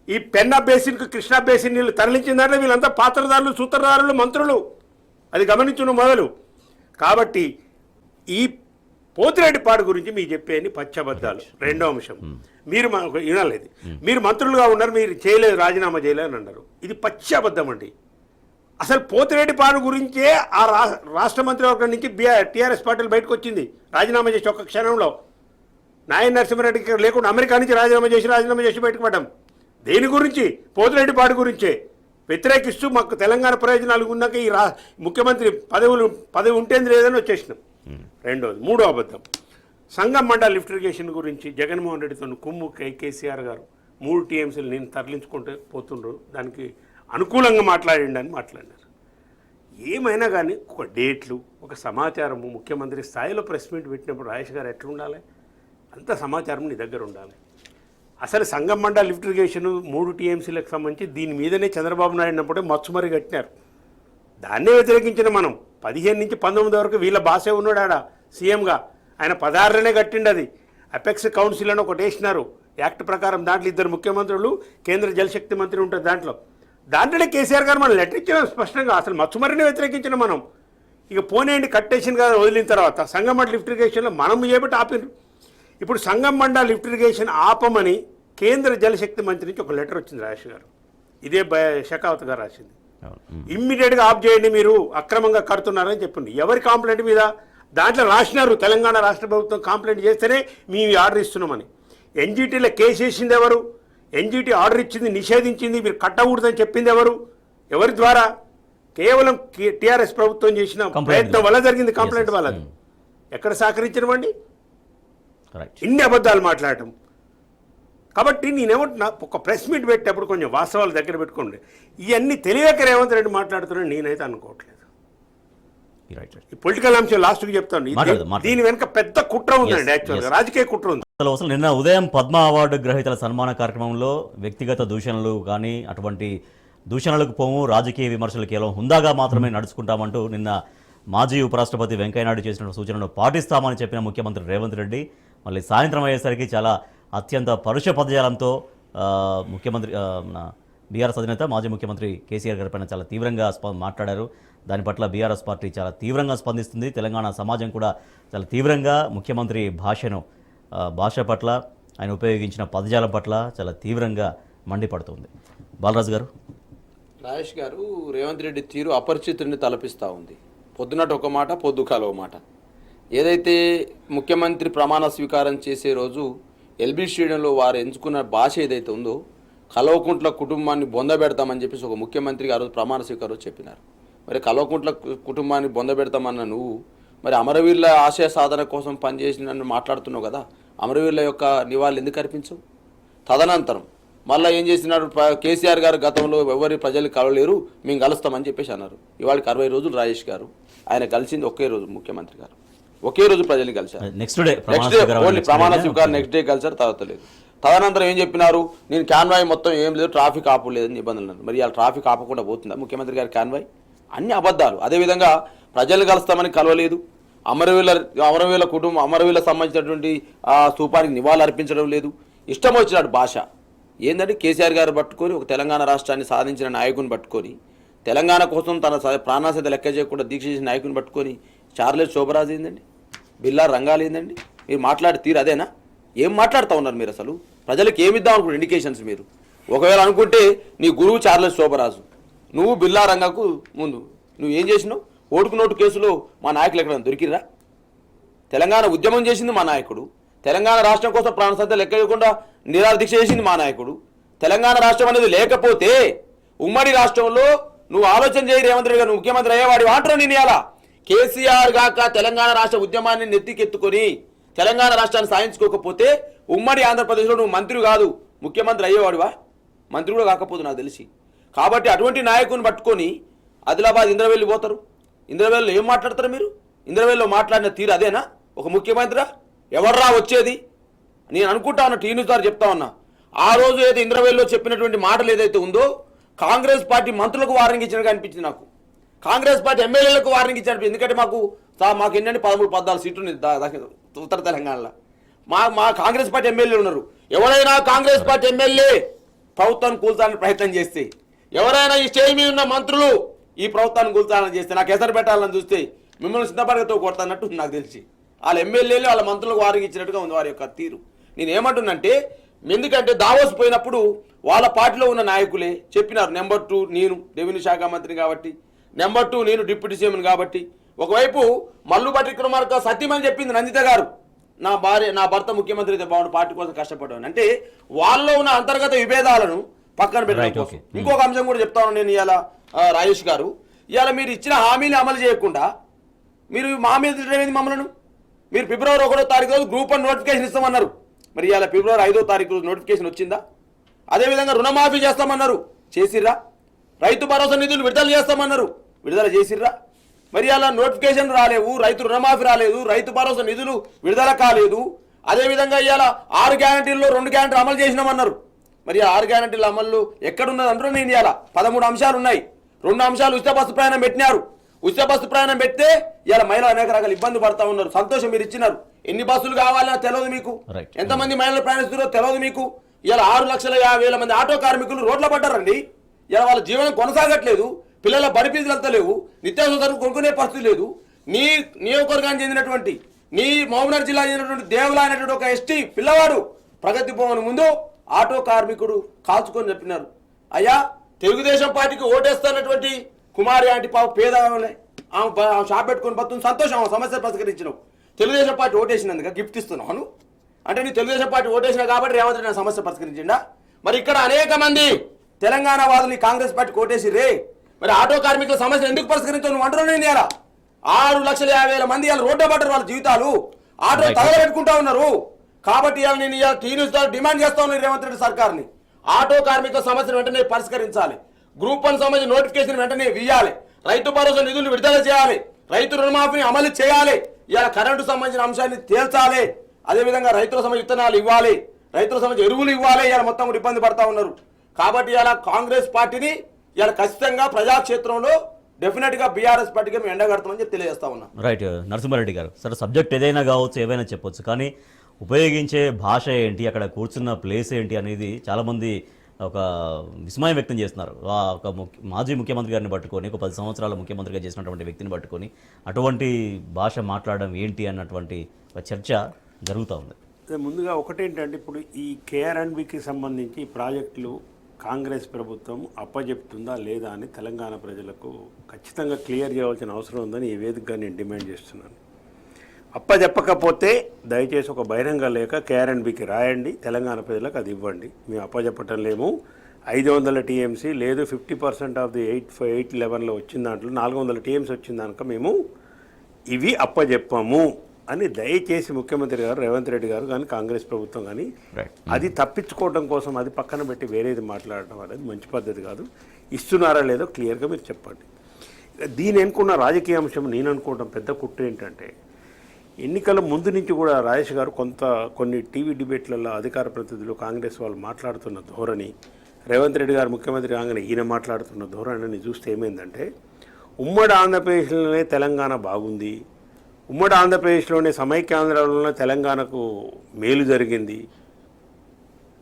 ఈ పెన్నా బేసిన్కు కృష్ణా బేసిన్ నీళ్ళు తరలించిన దాంట్లో వీళ్ళంతా పాత్రదారులు, సూత్రధారులు, మంత్రులు. అది గమనించును మొదలు. కాబట్టి ఈ పోతిరెడ్డిపాడు గురించి మీకు చెప్పేది పచ్చబద్దాలు. రెండో అంశం, మీరు వినాలేదు, మీరు మంత్రులుగా ఉన్నారు, మీరు చేయలేదు, రాజీనామా చేయలేదు అని అన్నారు. ఇది పచ్చబద్దం అండి. అసలు పోతిరెడ్డిపాడు గురించే ఆ రాష్ట్ర మంత్రివర్గం నుంచి టీఆర్ఎస్ పార్టీలు బయటకు వచ్చింది రాజీనామా చేసి ఒక క్షణంలో. నాయన నరసింహారెడ్డి లేకుండా అమెరికా నుంచి రాజీనామా చేసి బయటకు పడ్డాం. దేని గురించి? పోతిరెడ్డిపాడు గురించే. వ్యతిరేకిస్తూ మాకు తెలంగాణ ప్రయోజనాలు ఉన్నాక ఈ ముఖ్యమంత్రి పదవి ఉంటేంది లేదని వచ్చేసినాం. రెండోది. మూడో అబద్ధం, సంగం మండల్ లిఫ్ట్ ఇరిగేషన్ గురించి జగన్మోహన్ రెడ్డితో కుమ్ము కేసీఆర్ గారు 3 టీఎంసీలు నేను తరలించుకుంటూ పోతుండ్రు, దానికి అనుకూలంగా మాట్లాడినారు. ఏమైనా కానీ ఒక డేట్లు, ఒక సమాచారము ముఖ్యమంత్రి స్థాయిలో ప్రెస్ మీట్ పెట్టినప్పుడు రాజేష్ గారు ఎట్లుండాలి? అంత సమాచారం నీ దగ్గర ఉండాలి. అసలు సంగం మండల్ లిఫ్ట్ ఇరిగేషన్ 3 టీఎంసీలకు సంబంధించి దీని మీదనే చంద్రబాబు నాయుడు అన్నప్పుడే మచ్చుమరి కట్టినారు. దాన్నే వ్యతిరేకించిన మనం 15 నుంచి 19 వరకు వీళ్ళ బాసే ఉన్నాడు ఆడ సీఎంగా. ఆయన 16లోనే కట్టిండు. అది అపెక్స్ కౌన్సిల్ అని ఒకటి వేసినారు యాక్ట్ ప్రకారం. దాంట్లో 2 ముఖ్యమంత్రులు, కేంద్ర జలశక్తి మంత్రి ఉంటుంది దాంట్లోనే కేసీఆర్ గారు మనం లెటర్ ఇచ్చిన స్పష్టంగా. అసలు మచ్చుమరిని వ్యతిరేకించిన మనం. ఇక పోనేయండి కట్టేసిన కదా వదిలిన తర్వాత సంగం మండల్ లిఫ్ట్ ఇరిగేషన్లో మనం ఏమిటి ఆపినారు. ఇప్పుడు సంగం మండల్ లిఫ్ట్ ఇరిగేషన్ ఆపమని కేంద్ర జలశక్తి మంత్రి నుంచి ఒక లెటర్ వచ్చింది రాజేష్ గారు. ఇదే షెకావత్ గారు రాసింది. ఇమ్మీడియట్గా ఆఫ్ చేయండి, మీరు అక్రమంగా కడుతున్నారని చెప్పింది. ఎవరి కాంప్లైంట్ మీద? దాంట్లో రాసినారు తెలంగాణ రాష్ట్ర ప్రభుత్వం కాంప్లైంట్ చేస్తేనే మీ ఆర్డర్ ఇస్తున్నామని. ఎన్జీటీలో కేసు వేసింది ఎవరు? ఎన్జీటీ ఆర్డర్ ఇచ్చింది, నిషేధించింది, మీరు కట్టకూడదని చెప్పింది ఎవరు? ఎవరి ద్వారా? కేవలం టీఆర్ఎస్ ప్రభుత్వం చేసిన ప్రయత్నం వల్ల జరిగింది. కంప్లైంట్ వాళ్ళది. ఎక్కడ సహకరించనివ్వండి? ఇన్ని అబద్ధాలు మాట్లాడటం. కాబట్టి నేనేమంటున్నా, ఒక ప్రెస్ మీట్ పెట్టేటప్పుడు కొంచెం వాస్తవాలు దగ్గర పెట్టుకోండి. ఇవన్నీ తెలియక రేవంత్ రెడ్డి మాట్లాడుతున్నాడు నేనైతే అనుకోవట్లేదు. ఈ పొలిటికల్ అంశం లాస్ట్కి చెప్తాను. దీని వెనుక పెద్ద కుట్ర ఉందండి, యాక్చువల్గా రాజకీయ కుట్ర ఉంది. అసలు నిన్న ఉదయం పద్మ అవార్డు గ్రహీతల సన్మాన కార్యక్రమంలో వ్యక్తిగత దూషణలు కానీ అటువంటి దూషణలకు పోము, రాజకీయ విమర్శలు కేవలం హుందాగా మాత్రమే నడుచుకుంటామంటూ నిన్న మాజీ ఉపరాష్ట్రపతి వెంకయ్యనాయుడు చేసిన సూచనను పాటిస్తామని చెప్పిన ముఖ్యమంత్రి రేవంత్ రెడ్డి మళ్ళీ సాయంత్రం అయ్యేసరికి చాలా అత్యంత పరుష పదజాలంతో ముఖ్యమంత్రి బీఆర్ఎస్ అధినేత మాజీ ముఖ్యమంత్రి కేసీఆర్ గారిపైన చాలా తీవ్రంగా మాట్లాడారు. దాని పట్ల బీఆర్ఎస్ పార్టీ చాలా తీవ్రంగా స్పందిస్తుంది. తెలంగాణ సమాజం కూడా చాలా తీవ్రంగా ముఖ్యమంత్రి భాష పట్ల, ఆయన ఉపయోగించిన పదజాలం పట్ల చాలా తీవ్రంగా మండిపడుతుంది. బాలరాజు గారు. రాజేష్ గారు, రేవంత్ రెడ్డి తీరు అపరిచితుడిని తలపిస్తూ ఉంది. పొద్దునట ఒక మాట, పొద్దుకాల ఒక మాట. ఏదైతే ముఖ్యమంత్రి ప్రమాణ స్వీకారం చేసే రోజు ఎల్బీ స్టేడియంలో వారు ఎంచుకున్న భాష ఏదైతే ఉందో, కల్వకుంట్ల కుటుంబాన్ని బొందబెడతామని చెప్పేసి ఒక ముఖ్యమంత్రికి ఆ రోజు ప్రమాణ స్వీకారం చెప్పినారు. మరి కల్వకుంట్ల కుటుంబాన్ని బొందబెడతామన్న నువ్వు మరి అమరవీరుల ఆశయ సాధన కోసం పనిచేసిన మాట్లాడుతున్నావు కదా, అమరవీరుల యొక్క నివాళులు ఎందుకు అర్పించవు? తదనంతరం మళ్ళీ ఏం చేసినారు? కేసీఆర్ గారు గతంలో ఎవరి ప్రజలు కలవలేరు, మేము కలుస్తామని చెప్పేసి అన్నారు. ఇవాళకి 60 రోజులు రాజేష్ గారు, ఆయన కలిసింది ఒకే రోజు. ముఖ్యమంత్రి గారు ఒకే రోజు ప్రజల్ని కలిశారు. నెక్స్ట్ డే ఓన్లీ ప్రమాణ స్వీకారం నెక్స్ట్ డే కలిసారు, తర్వాత లేదు. తదనంతరం ఏం చెప్పినారు? నేను క్యాన్వాయ్ మొత్తం ఏం లేదు, ట్రాఫిక్ ఆపు లేదని నిబంధనలు. మరి ఇవాళ ట్రాఫిక్ ఆపకుండా పోతుందా ముఖ్యమంత్రి గారి క్యాన్వాయ్? అన్ని అబద్ధాలు. అదేవిధంగా ప్రజలు కలుస్తామని కలవలేదు, అమరవీరుల సంబంధించినటువంటి స్థూపానికి నివాళులు అర్పించడం లేదు, ఇష్టం వచ్చినాడు భాష. ఏంటంటే కేసీఆర్ గారు పట్టుకొని ఒక తెలంగాణ రాష్ట్రాన్ని సాధించిన నాయకుని పట్టుకొని, తెలంగాణ కోసం తన ప్రాణాసత లెక్క చేయకుండా దీక్ష చేసిన నాయకుని పట్టుకొని చార్లెస్ శోభరాజు ఏందండి, బిల్లా రంగాలు ఏందండి, మీరు మాట్లాడే తీరు అదేనా? ఏం మాట్లాడుతూ ఉన్నారు మీరు అసలు? ప్రజలకు ఏమిద్దాం అనుకుంటే ఇండికేషన్స్ మీరు ఒకవేళ అనుకుంటే నీ గురువు చార్లెస్ శోభరాజు, నువ్వు బిల్లా రంగకు ముందు నువ్వు ఏం చేసినావు? ఓటుకు నోటు కేసులో మా నాయకులు ఎక్కడ దొరికిరా? తెలంగాణ ఉద్యమం చేసింది మా నాయకుడు, తెలంగాణ రాష్ట్రం కోసం ప్రాణసంత లెక్క ఇవ్వకుండా నిరాహార దీక్ష చేసింది మా నాయకుడు. తెలంగాణ రాష్ట్రం అనేది లేకపోతే ఉమ్మడి రాష్ట్రంలో నువ్వు ఆలోచన చేయి, రేవంత్ రెడ్డి గారు ముఖ్యమంత్రి అయ్యేవాడి అంటారు. నేను ఇలా కేసీఆర్ గాక తెలంగాణ రాష్ట్ర ఉద్యమాన్ని నెత్తికెత్తుకొని తెలంగాణ రాష్ట్రాన్ని సాధించుకోకపోతే ఉమ్మడి ఆంధ్రప్రదేశ్లో నువ్వు మంత్రి కాదు, ముఖ్యమంత్రి అయ్యేవాడివా? మంత్రి కూడా కాకపోదు నాకు తెలిసి. కాబట్టి అటువంటి నాయకుని పట్టుకొని ఆదిలాబాద్ ఇంద్రవెల్లి పోతారు. ఇంద్రవెల్లిలో ఏం మాట్లాడతారు మీరు? ఇంద్రవెల్లిలో మాట్లాడిన తీరు అదేనా ఒక ముఖ్యమంత్రి? ఎవర్రా వచ్చేది? నేను అనుకుంటా ఉన్నా, టీ న్యూస్ ద్వారా చెప్తా ఉన్నా, ఆ రోజు ఏదైతే ఇంద్రవెల్లిలో చెప్పినటువంటి మాటలు ఏదైతే ఉందో కాంగ్రెస్ పార్టీ మంత్రులకు వార్నింగ్ ఇచ్చినట్టు అనిపించింది నాకు, కాంగ్రెస్ పార్టీ ఎమ్మెల్యేలకు వార్నింగ్ ఇచ్చినట్టు. ఎందుకంటే మాకు ఎన్నని 13-14 సీట్లు ఉత్తర తెలంగాణలో మా కాంగ్రెస్ పార్టీ ఎమ్మెల్యేలు ఉన్నారు. ఎవరైనా కాంగ్రెస్ పార్టీ ఎమ్మెల్యే ప్రభుత్వాన్ని కూల్చాలని ప్రయత్నం చేస్తే, ఎవరైనా ఈ స్టేజ్ మీద ఉన్న మంత్రులు ఈ ప్రభుత్వాన్ని కూల్చాలని చేస్తే, నాకు ఎసరు పెట్టాలని చూస్తే మిమ్మల్ని సిద్ధపడగతో కొడతానట్టు నాకు తెలిసి వాళ్ళ ఎమ్మెల్యేలు వాళ్ళ మంత్రులకు వారికి ఇచ్చినట్టుగా ఉంది వారి యొక్క తీరు. నేను ఏమంటున్నంటే, ఎందుకంటే దావోస్ పోయినప్పుడు వాళ్ళ పార్టీలో ఉన్న నాయకులే చెప్పినారు, నెంబర్ 2 నేను రెవెన్యూ శాఖ మంత్రిని కాబట్టి, నెంబర్ 2 నేను డిప్యూటీ సీఎం కాబట్టి. ఒకవైపు మల్లుబట్టి విక్రమార్క సత్యమని చెప్పింది నందిత గారు, నా భర్త ముఖ్యమంత్రి అయితే బాగుండు, పార్టీ కోసం కష్టపడ్డాను అంటే. వాళ్ళలో ఉన్న అంతర్గత విభేదాలను పక్కన పెట్టడం కోసం ఇంకొక అంశం కూడా చెప్తాను నేను ఇవాళ. రాజేష్ గారు, ఇవాళ మీరు ఇచ్చిన హామీని అమలు చేయకుండా మీరు మా మీద తిట్టేది మమ్మల్ని. మీరు ఫిబ్రవరి 1వ తారీఖు రోజు గ్రూప్ 1 నోటిఫికేషన్ ఇస్తామన్నారు. మరి ఇవాళ ఫిబ్రవరి 5వ తారీఖు రోజు నోటిఫికేషన్ వచ్చిందా? అదేవిధంగా రుణమాఫీ చేస్తామన్నారు, చేసిర్రా? రైతు భరోసా నిధులు విడుదల చేస్తామన్నారు, విడుదల చేసిర్రా? మరి అలా నోటిఫికేషన్ రాలేవు, రైతు రుణమాఫీ రాలేదు, రైతు భరోసా నిధులు విడుదల కాలేదు. అదేవిధంగా ఇవాళ 6 గ్యారంటీల్లో 2 గ్యారంటీలు అమలు చేసినామన్నారు. మరి 6 గ్యారంటీల అమలు ఎక్కడున్నది అంటారు? నేను ఇవాళ 13 అంశాలు ఉన్నాయి. 2 అంశాలు ఉచిత బస్సు ప్రయాణం పెట్టినారు. ఉచిత బస్సు ప్రయాణం పెడితే ఇవాళ మహిళలు అనేక రకాల ఇబ్బంది పడతా ఉన్నారు. సంతోషం, మీరు ఇచ్చినారు. ఎన్ని బస్సులు కావాలన్నా తెలియదు మీకు, ఎంతమంది మహిళలు ప్రయాణిస్తున్నారో తెలియదు మీకు. ఇవాళ 6,50,000 మంది ఆటో కార్మికులు రోడ్ల పడ్డారండి. ఇలా వాళ్ళ జీవనం కొనసాగట్లేదు, పిల్లల బడి ఫీజులు వెళ్తలేవు, నిత్యావసర సరుకులు కొనుక్కునే పరిస్థితి లేదు. నీ నియోజకవర్గానికి చెందినటువంటి, నీ మహబూబ్నగర్ జిల్లా చెందినటువంటి దేవులా అనేటువంటి ఒక ఎస్టీ పిల్లవాడు ప్రగతి భవన్ ముందు ఆటో కార్మికుడు కాల్చుకొని చెప్పినారు, అయ్యా తెలుగుదేశం పార్టీకి ఓటేస్తున్నటువంటి కుమారి ఆంటీ పాప పేద ఆమె షాప్ పెట్టుకొని బతుంది, సంతోషం, ఆమె సమస్యలు పరిష్కరించినావు. తెలుగుదేశం పార్టీ ఓటేసినందుక గిఫ్ట్ ఇస్తున్నాను అంటే నీ తెలుగుదేశం పార్టీ ఓటేసినా కాబట్టి రేవంత్ రెడ్డి సమస్య పరిష్కరించిండా? మరి ఇక్కడ అనేక మంది తెలంగాణ వాదులు కాంగ్రెస్ పార్టీ ఓటేసి రే, మరి ఆటో కార్మికుల సమస్యలు ఎందుకు పరిష్కరించావు నువ్వు అంటున్నావు. నేను ఇలా 6,50,000 మంది ఇలా రోడ్డు పడ్డారు, వాళ్ళ జీవితాలు ఆటో తగలబెట్టుకుంటా ఉన్నారు. కాబట్టి ఇవాళ నేను ఇవాళ టీ న్యూస్ ద్వారా డిమాండ్ చేస్తా ఉన్నాను రేవంత్ రెడ్డి సర్కార్ని, ఆటో కార్మికుల సమస్యను వెంటనే పరిష్కరించాలి, గ్రూప్ 1 సంబంధించిన నోటిఫికేషన్ వెంటనే ఇవ్వాలి, రైతు భరోసా నిధులు విడుదల చేయాలి, రైతు రుణమాఫీని అమలు చేయాలి, ఇవాళ కరెంటు సంబంధించిన అంశాన్ని తేల్చాలి, అదేవిధంగా రైతుల సంబంధించిన విత్తనాలు ఇవ్వాలి, రైతుల సంబంధించిన ఎరువులు ఇవ్వాలి. ఇవాళ మొత్తం కూడా ఇబ్బంది పడతా ఉన్నారు. కాబట్టి ఇవాళ కాంగ్రెస్ పార్టీని ఇవాళ ఖచ్చితంగా ప్రజాక్షేత్రంలో డెఫినెట్ గా బీఆర్ఎస్ పార్టీకి మేము ఎండగడతామని చెప్పి తెలియజేస్తా ఉన్నాం. రైట్ నరసింహారెడ్డి గారు, సరే సబ్జెక్ట్ ఏదైనా కావచ్చు, ఏవైనా చెప్పొచ్చు, కానీ ఉపయోగించే భాష ఏంటి, అక్కడ కూర్చున్న ప్లేస్ ఏంటి అనేది చాలామంది ఒక విస్మయం వ్యక్తం చేస్తున్నారు. ఒక మాజీ ముఖ్యమంత్రి గారిని పట్టుకొని, ఒక 10 సంవత్సరాల ముఖ్యమంత్రిగా చేసినటువంటి వ్యక్తిని పట్టుకొని అటువంటి భాష మాట్లాడడం ఏంటి అన్నటువంటి ఒక చర్చ జరుగుతూ ఉంది. ముందుగా ఒకటేంటంటే, ఇప్పుడు ఈ కేఆర్ఎండ్బికి సంబంధించి ఈ ప్రాజెక్టులు కాంగ్రెస్ ప్రభుత్వం అప్పజెప్తుందా లేదా అని తెలంగాణ ప్రజలకు ఖచ్చితంగా క్లియర్ చేయవలసిన అవసరం ఉందని ఈ వేదికగా నేను డిమాండ్ చేస్తున్నాను. అప్పజెప్పకపోతే దయచేసి ఒక బహిరంగ లేఖ కేఆర్ఎండ్బికి రాయండి, తెలంగాణ ప్రజలకు అది ఇవ్వండి. మేము అప్పజెప్పటం లేము, 500 టీఎంసీ లేదు, 50% ఆఫ్ ది 811లో వచ్చిన దాంట్లో 400 టీఎంసీ వచ్చిన దానిక మేము ఇవి అప్పజెప్పము అని దయచేసి ముఖ్యమంత్రి గారు రేవంత్ రెడ్డి గారు కానీ కాంగ్రెస్ ప్రభుత్వం కానీ అది తప్పించుకోవడం కోసం అది పక్కన పెట్టి వేరేది మాట్లాడటం అనేది మంచి పద్ధతి కాదు. ఇస్తున్నారా లేదో క్లియర్గా మీరు చెప్పండి. దీని అనుకున్న రాజకీయ అంశం నేను అనుకోవడం పెద్ద కుట్ర ఏంటంటే, ఎన్నికల ముందు నుంచి కూడా రాజేష్ గారు కొన్ని టీవీ డిబేట్లలో అధికార ప్రతినిధులు కాంగ్రెస్ వాళ్ళు మాట్లాడుతున్న ధోరణి, రేవంత్ రెడ్డి గారు ముఖ్యమంత్రి కాగానే ఈయన మాట్లాడుతున్న ధోరణిని చూస్తే ఏమైందంటే, ఉమ్మడి ఆంధ్రప్రదేశ్లోనే తెలంగాణ బాగుంది, ఉమ్మడి ఆంధ్రప్రదేశ్లోనే సమైక్యాంధ్రలోనే తెలంగాణకు మేలు జరిగింది,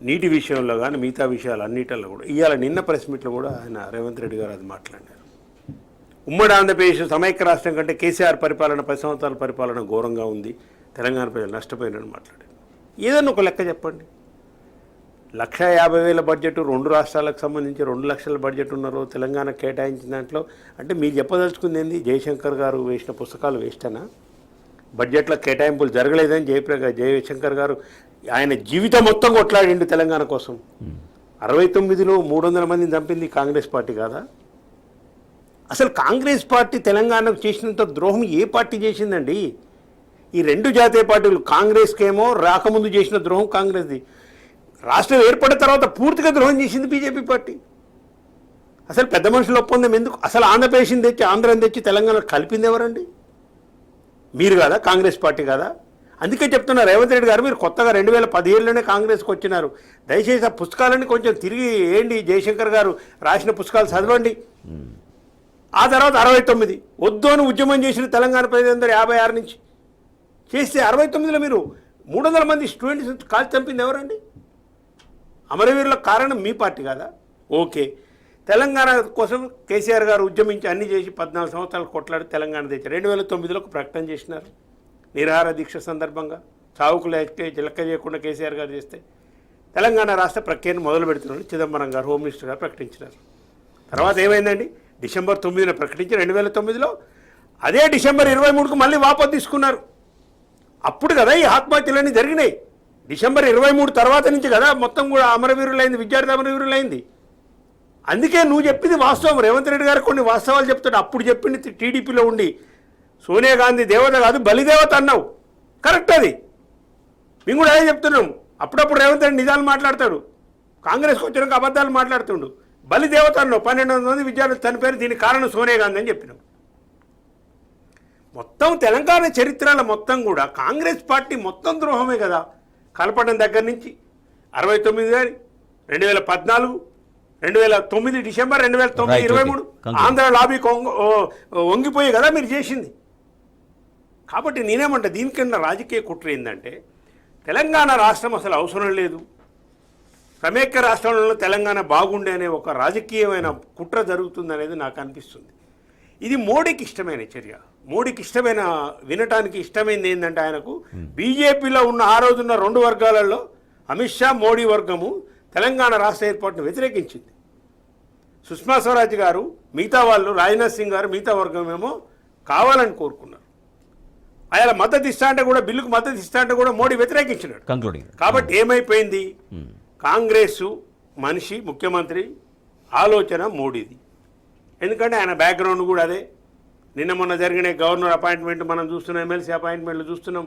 నీటి విషయంలో కానీ మిగతా విషయాలు అన్నిటిలో కూడా. ఇవాళ నిన్న ప్రెస్ మీట్లో కూడా ఆయన రేవంత్ రెడ్డి గారు అది మాట్లాడారు. ఉమ్మడి ఆంధ్రప్రదేశ్ సమైక్య రాష్ట్రం కంటే కేసీఆర్ పరిపాలన 10 సంవత్సరాల పరిపాలన ఘోరంగా ఉంది, తెలంగాణ ప్రజలు నష్టపోయినని మాట్లాడారు. ఏదన్నా ఒక లెక్క చెప్పండి. 1,50,000 బడ్జెట్ 2 రాష్ట్రాలకు సంబంధించి 2 లక్షల బడ్జెట్ ఉన్నారు తెలంగాణ కేటాయించిన దాంట్లో. అంటే మీరు చెప్పదలుచుకుంది ఏంది? జయశంకర్ గారు వేసిన పుస్తకాలు వేస్టనా? బడ్జెట్లో కేటాయింపులు జరగలేదని జయశంకర్ గారు ఆయన జీవితం మొత్తం కొట్లాడిండు తెలంగాణ కోసం. 69లో 300 మందిని చంపింది కాంగ్రెస్ పార్టీ కాదా? అసలు కాంగ్రెస్ పార్టీ తెలంగాణకు చేసినంత ద్రోహం ఏ పార్టీ చేసిందండి? ఈ 2 జాతీయ పార్టీలు, కాంగ్రెస్కేమో రాకముందు చేసిన ద్రోహం కాంగ్రెస్ది, రాష్ట్రం ఏర్పడిన తర్వాత పూర్తిగా ద్రోహం చేసింది బీజేపీ పార్టీ. అసలు పెద్ద మనుషుల ఒప్పందం ఎందుకు? అసలు ఆంధ్రప్రదేశ్ని తెచ్చి ఆంధ్రాని తెచ్చి తెలంగాణ కలిపింది ఎవరండి? మీరు కాదా? కాంగ్రెస్ పార్టీ కాదా? అందుకే చెప్తున్నారు రేవంత్ రెడ్డి గారు, మీరు కొత్తగా 2017లోనే కాంగ్రెస్కి వచ్చినారు. దయచేసి ఆ పుస్తకాలన్నీ కొంచెం తిరిగి ఏంటి, జయశంకర్ గారు రాసిన పుస్తకాలు చదవండి. ఆ తర్వాత 69 వద్దు అని ఉద్యమం చేసిన తెలంగాణ ప్రజలందరూ 56 నుంచి చేస్తే 69లో మీరు 300 మంది స్టూడెంట్స్ కాల్చి చంపింది ఎవరండి? అమరవీరులకు కారణం మీ పార్టీ కాదా? ఓకే, తెలంగాణ కోసం కేసీఆర్ గారు ఉద్యమించి అన్ని చేసి 14 సంవత్సరాలు కొట్లాడి తెలంగాణ తెచ్చారు. 2009లో ఒక ప్రకటన చేసినారు నిరాహార దీక్ష సందర్భంగా. చావుకు లెక్క చేయకుండా కేసీఆర్ గారు చేస్తే తెలంగాణ రాష్ట్ర ప్రక్రియను మొదలు పెడుతున్నారు చిదంబరం గారు, హోమ్ మినిస్టర్ గారు ప్రకటించినారు. తర్వాత ఏమైందండి? డిసెంబర్ 9న ప్రకటించి 2009లో అదే డిసెంబర్ 23కు మళ్ళీ వాపసు తీసుకున్నారు. అప్పుడు కదా ఈ ఆత్మహత్యలన్నీ జరిగినాయి. డిసెంబర్ 23 తర్వాత నుంచి కదా మొత్తం కూడా అమరవీరులైంది, విద్యార్థి అమరవీరులైంది. అందుకే నువ్వు చెప్పింది వాస్తవం. రేవంత్ రెడ్డి గారు కొన్ని వాస్తవాలు చెప్తాడు. అప్పుడు చెప్పింది టీడీపీలో ఉండి సోనియా గాంధీ దేవత కాదు బలిదేవత అన్నావు, కరెక్ట్. అది మేము కూడా అదే చెప్తున్నాం. అప్పుడప్పుడు రేవంత్ రెడ్డి నిజాలు మాట్లాడతాడు, కాంగ్రెస్కి వచ్చినాక అబద్ధాలు మాట్లాడుతుండు. బలిదేవత అన్నావు. 1200 మంది విద్యార్థులు చనిపోయారు, దీనికి కారణం సోనియా గాంధీ అని చెప్పినావు. మొత్తం తెలంగాణ చరిత్రలో మొత్తం కూడా కాంగ్రెస్ పార్టీ మొత్తం ద్రోహమే కదా. కలపడం దగ్గర నుంచి 69 కానీ 2014, 2009 డిసెంబర్, 2009 23 ఆంధ్ర లాబీ వంగిపోయి కదా మీరు చేసింది. కాబట్టి నేనేమంటా, దీనికన్నా రాజకీయ కుట్ర ఏంటంటే తెలంగాణ రాష్ట్రం అసలు అవసరం లేదు, సమైక్య రాష్ట్రంలో తెలంగాణ బాగుండే అనే ఒక రాజకీయమైన కుట్ర జరుగుతుందనేది నాకు అనిపిస్తుంది. ఇది మోడీకి ఇష్టమైన చర్య. మోడీకి ఇష్టమైన, వినటానికి ఇష్టమైంది ఏంటంటే ఆయనకు బీజేపీలో ఉన్న ఆ రోజున్న 2 వర్గాలలో అమిత్ షా, మోడీ వర్గము తెలంగాణ రాష్ట్ర ఏర్పాటును వ్యతిరేకించింది. సుష్మా స్వరాజ్ గారు, మిగతా వాళ్ళు, రాజ్నాథ్ సింగ్ గారు, మిగతా వర్గం ఏమో కావాలని కోరుకున్నారు. ఆయన మద్దతు ఇస్తా అంటే కూడా, బిల్లుకు మద్దతు ఇస్తా అంటే కూడా మోడీ వ్యతిరేకించినాడు. కాబట్టి ఏమైపోయింది? కాంగ్రెస్ మనిషి, ముఖ్యమంత్రి ఆలోచన మోడీది. ఎందుకంటే ఆయన బ్యాక్గ్రౌండ్ కూడా అదే. నిన్న మొన్న జరిగిన గవర్నర్ అపాయింట్మెంట్ మనం చూస్తున్నాం, ఎమ్మెల్సీ అపాయింట్మెంట్లు చూస్తున్నాం.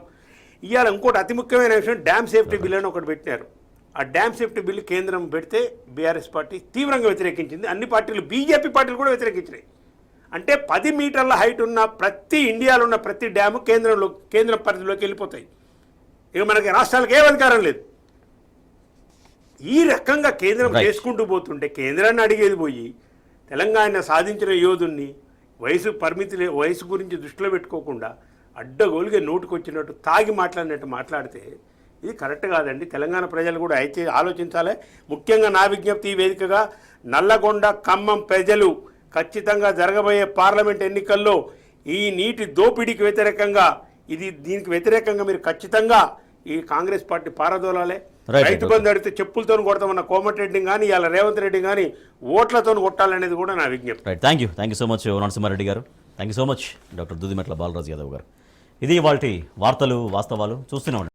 ఇవాళ ఇంకోటి అతి ముఖ్యమైన విషయం, డ్యామ్ సేఫ్టీ బిల్ అని ఒకటి పెట్టినారు. ఆ డ్యామ్ సేఫ్టీ బిల్లు కేంద్రం పెడితే బీఆర్ఎస్ పార్టీ తీవ్రంగా వ్యతిరేకించింది. అన్ని పార్టీలు, బీజేపీ పార్టీలు కూడా వ్యతిరేకించినాయి. అంటే 10 మీటర్ల హైట్ ఉన్న ప్రతి, ఇండియాలో ఉన్న ప్రతి డ్యాము కేంద్ర పరిధిలోకి వెళ్ళిపోతాయి. ఇక మనకి రాష్ట్రాలకు ఏ అధికారం లేదు. ఈ రకంగా కేంద్రం చేసుకుంటూ పోతుంటే కేంద్రాన్ని అడిగేది పోయి తెలంగాణ సాధించిన యోధుల్ని వయసు గురించి దృష్టిలో పెట్టుకోకుండా అడ్డగోలుగా నోటుకొచ్చినట్టు తాగి మాట్లాడినట్టు మాట్లాడితే ఇది కరెక్ట్ కాదండి. తెలంగాణ ప్రజలు కూడా అయితే ఆలోచించాలి. ముఖ్యంగా నా విజ్ఞప్తి ఈ వేదికగా, నల్లగొండ, ఖమ్మం ప్రజలు ఖచ్చితంగా జరగబోయే పార్లమెంట్ ఎన్నికల్లో ఈ నీటి దోపిడీకి వ్యతిరేకంగా, దీనికి వ్యతిరేకంగా మీరు ఖచ్చితంగా ఈ కాంగ్రెస్ పార్టీ పారదోలాలే. రైతు బంధు అడిగితే చెప్పులతో కొడతామన్న కోమటిరెడ్డిని కానీ ఇవాళ రేవంత్ రెడ్డి కానీ ఓట్లతో కొట్టాలనేది కూడా నా విజ్ఞప్తి. Thank you so much Narasimha Reddy గారు. Thank you so much doctor Doodimetla Balaraju Yadav గారు. ఇది ఇవాల్టి వార్తలు వాస్తవాలు. చూస్తూనే ఉండండి.